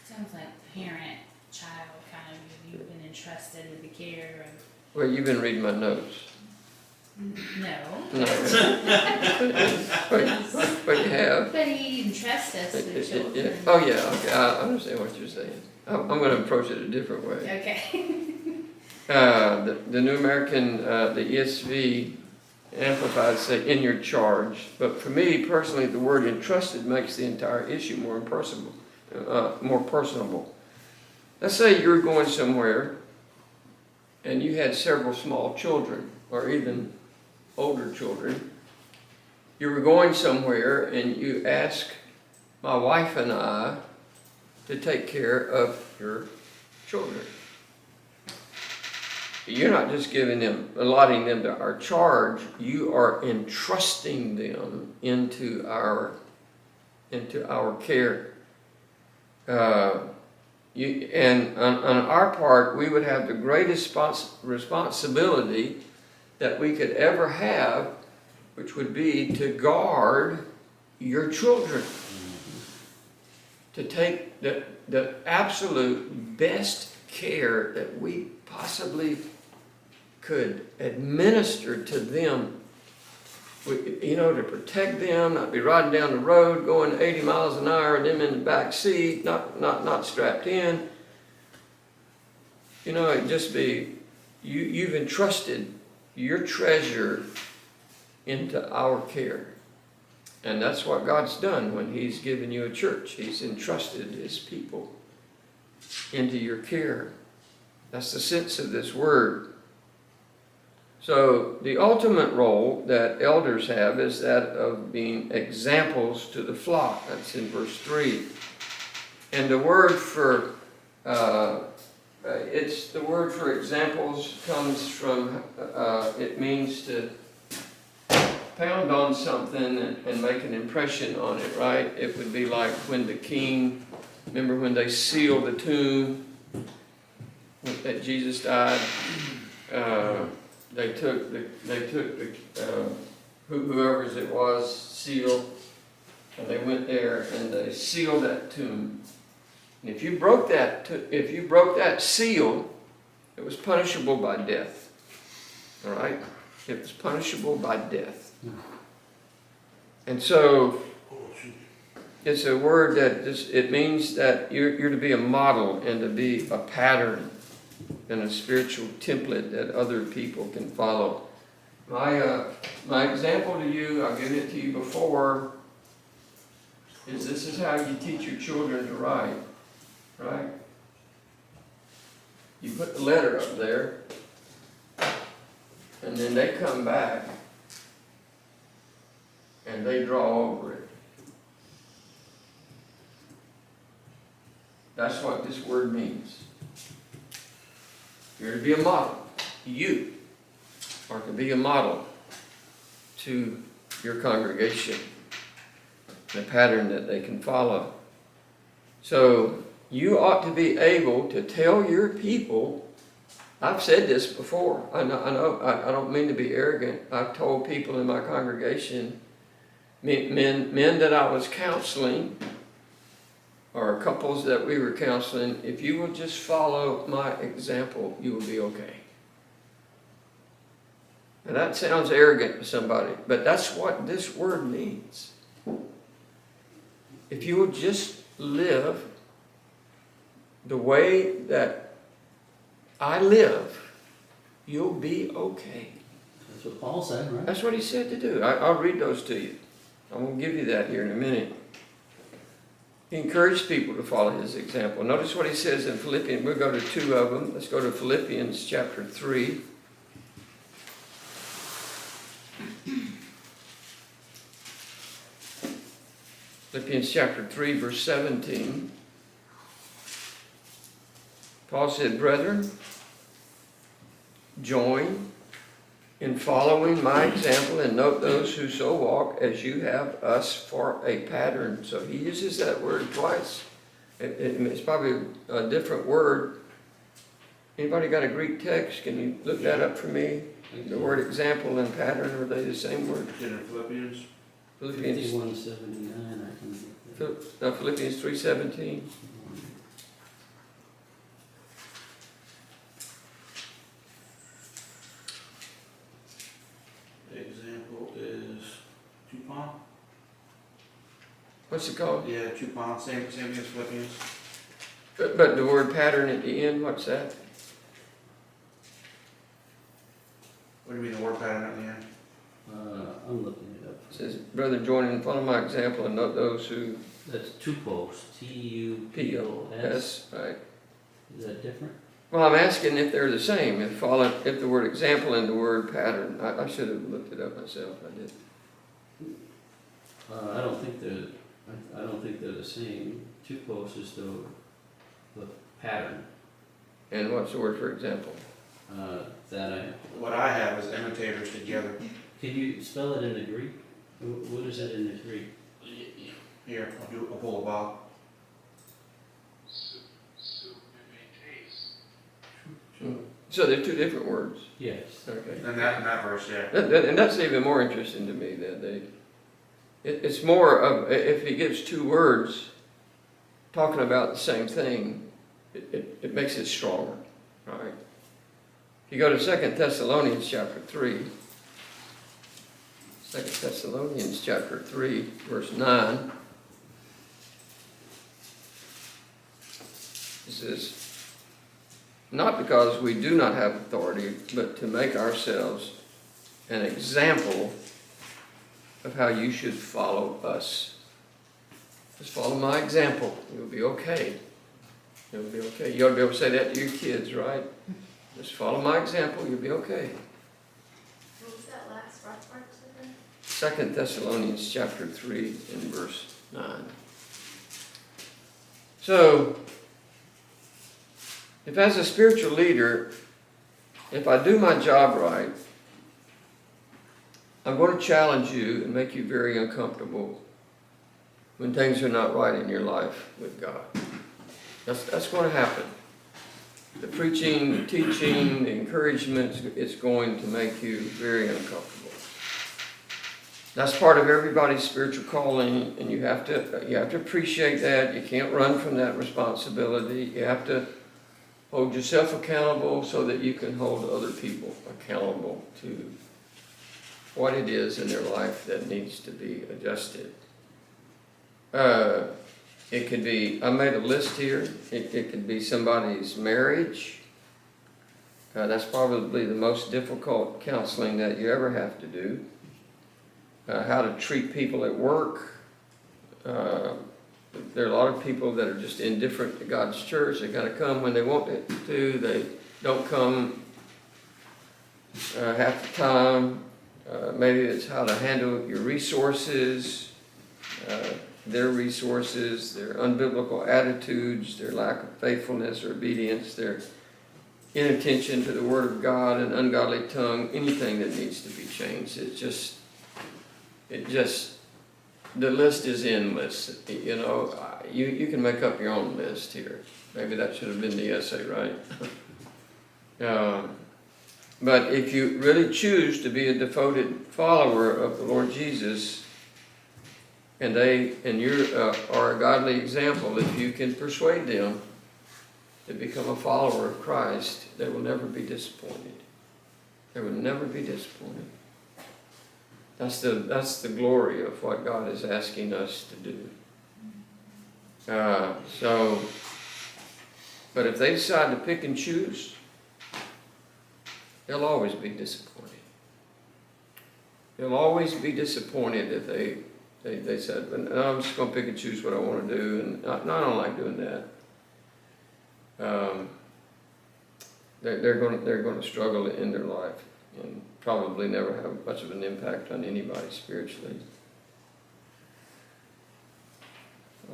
Sounds like parent, child, kind of, you've been entrusted with the care of. Well, you've been reading my notes. No. No. but you have. But He entrusts us with children. Oh, yeah, okay, I understand what you're saying. I'm going to approach it a different way. Okay. The New American, the ESV Amplified say in your charge, but for me personally, the word entrusted makes the entire issue more personable. Let's say you're going somewhere and you had several small children, or even older children. You were going somewhere and you asked my wife and I to take care of your children. You're not just allotting them to our charge, you are entrusting them into our care. And on our part, we would have the greatest responsibility that we could ever have, which would be to guard your children. to take the absolute best care that we possibly could administer to them, to protect them, not be riding down the road going 80 miles an hour, them in the back seat, not strapped in. It'd just be, you've entrusted your treasure into our care. And that's what God's done when He's given you a church. He's entrusted His people into your care. That's the sense of this word. So the ultimate role that elders have is that of being examples to the flock. That's in verse 3. And the word for examples comes from, it means to pound on something and make an impression on it, right? It would be like when the king, remember when they sealed the tomb that Jesus died? They took whoever's it was, seal, and they went there and they sealed that tomb. And if you broke that seal, it was punishable by death. All right? It was punishable by death. And so it's a word that it means that you're to be a model and to be a pattern and a spiritual template that other people can follow. My example to you, I've given it to you before, is this is how you teach your children to write, right? You put the letter up there, and then they come back, and they draw over it. That's what this word means. You're to be a model. You are to be a model to your congregation, the pattern that they can follow. So you ought to be able to tell your people, I've said this before, I know, I don't mean to be arrogant. I've told people in my congregation, men that I was counseling, or couples that we were counseling, if you will just follow my example, you will be okay. And that sounds arrogant to somebody, but that's what this word means. If you will just live the way that I live, you'll be okay. That's what Paul said, right? That's what he said to do. I'll read those to you. I'm going to give you that here in a minute. He encouraged people to follow his example. Notice what he says in Philippians. We'll go to two of them. Let's go to Philippians chapter 3. Philippians chapter 3, verse 17. Paul said, "Brethren, join in following my example and note those who so walk as you have us for a pattern." So he uses that word twice. It's probably a different word. Anybody got a Greek text? Can you look that up for me? The word example and pattern, are they the same word? In Philippians? Philippians 51:79, I can get that. Philippians 3:17. The example is Tupon? What's it called? Yeah, Tupon, same as Philippians. But the word pattern at the end, what's that? What do you mean the word pattern at the end? I'm looking it up. It says, "Brethren, join in, follow my example, and note those who That's tupos, Tupos. P-O-S." Right. Is that different? Well, I'm asking if they're the same, if the word example and the word pattern. I should have looked it up myself. I did. I don't think they're the same. Tupos is the pattern. And what's the word for example? What I have is imitators together. Can you spell it in the Greek? What is it in the Greek? Here, I'll pull a Bob. So they're two different words. Yes. Okay. In that verse, yeah. And that's even more interesting to me that it's more of, if he gives two words, talking about the same thing, it makes it stronger, right? If you go to 2 Thessalonians chapter 3, 2 Thessalonians chapter 3, verse 9, it says, not because we do not have authority, but to make ourselves an example of how you should follow us. Just follow my example. You'll be okay. You'll be okay. You ought to be able to say that to your kids, right? Just follow my example. You'll be okay. What was that last part again? 2 Thessalonians chapter 3 and verse 9. So, if as a spiritual leader, if I do my job right, I'm going to challenge you and make you very uncomfortable when things are not right in your life with God. That's going to happen. The preaching, the teaching, the encouragement is going to make you very uncomfortable. That's part of everybody's spiritual calling, and you have to appreciate that. You can't run from that responsibility. You have to hold yourself accountable so that you can hold other people accountable to what it is in their life that needs to be adjusted. It could be, I made a list here, it could be somebody's marriage. That's probably the most difficult counseling that you ever have to do. How to treat people at work. There are a lot of people that are just indifferent to God's church. They gotta come when they want to, they don't come half the time. Maybe it's how to handle your resources, their resources, their unbiblical attitudes, their lack of faithfulness or obedience, their inattention to the Word of God, an ungodly tongue, anything that needs to be changed. The list is endless. You know, you can make up your own list here. Maybe that should have been the essay, right? But if you really choose to be a devoted follower of the Lord Jesus, and you are a godly example, if you can persuade them to become a follower of Christ, they will never be disappointed. They will never be disappointed. That's the glory of what God is asking us to do. But if they decide to pick and choose, they'll always be disappointed. They'll always be disappointed if they said, no, I'm just going to pick and choose what I want to do, and no, I don't like doing that. They're going to struggle in their life and probably never have much of an impact on anybody spiritually.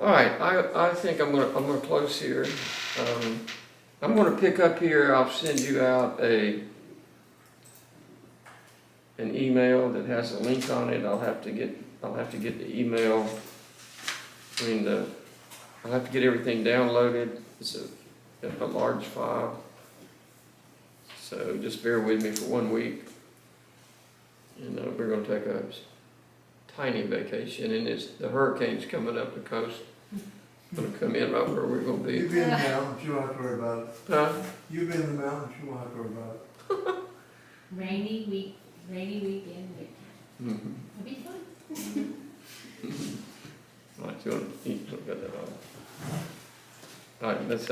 All right, I think I'm going to close here. I'm going to pick up here. I'll send you out an email that has a link on it. I'll have to get the email. I'll have to get everything downloaded. It's a large file. So just bear with me for 1 week. And we're going to take a tiny vacation, and the hurricane's coming up the coast. It's going to come in right where we're going to You've be. been in the mountains, you don't have to worry about it. Huh? You've been in the mountains, you won't have to worry about it. Rainy weekend. Mm-hmm. It'll be fun. All right, you want to eat? Look at that. All right, let's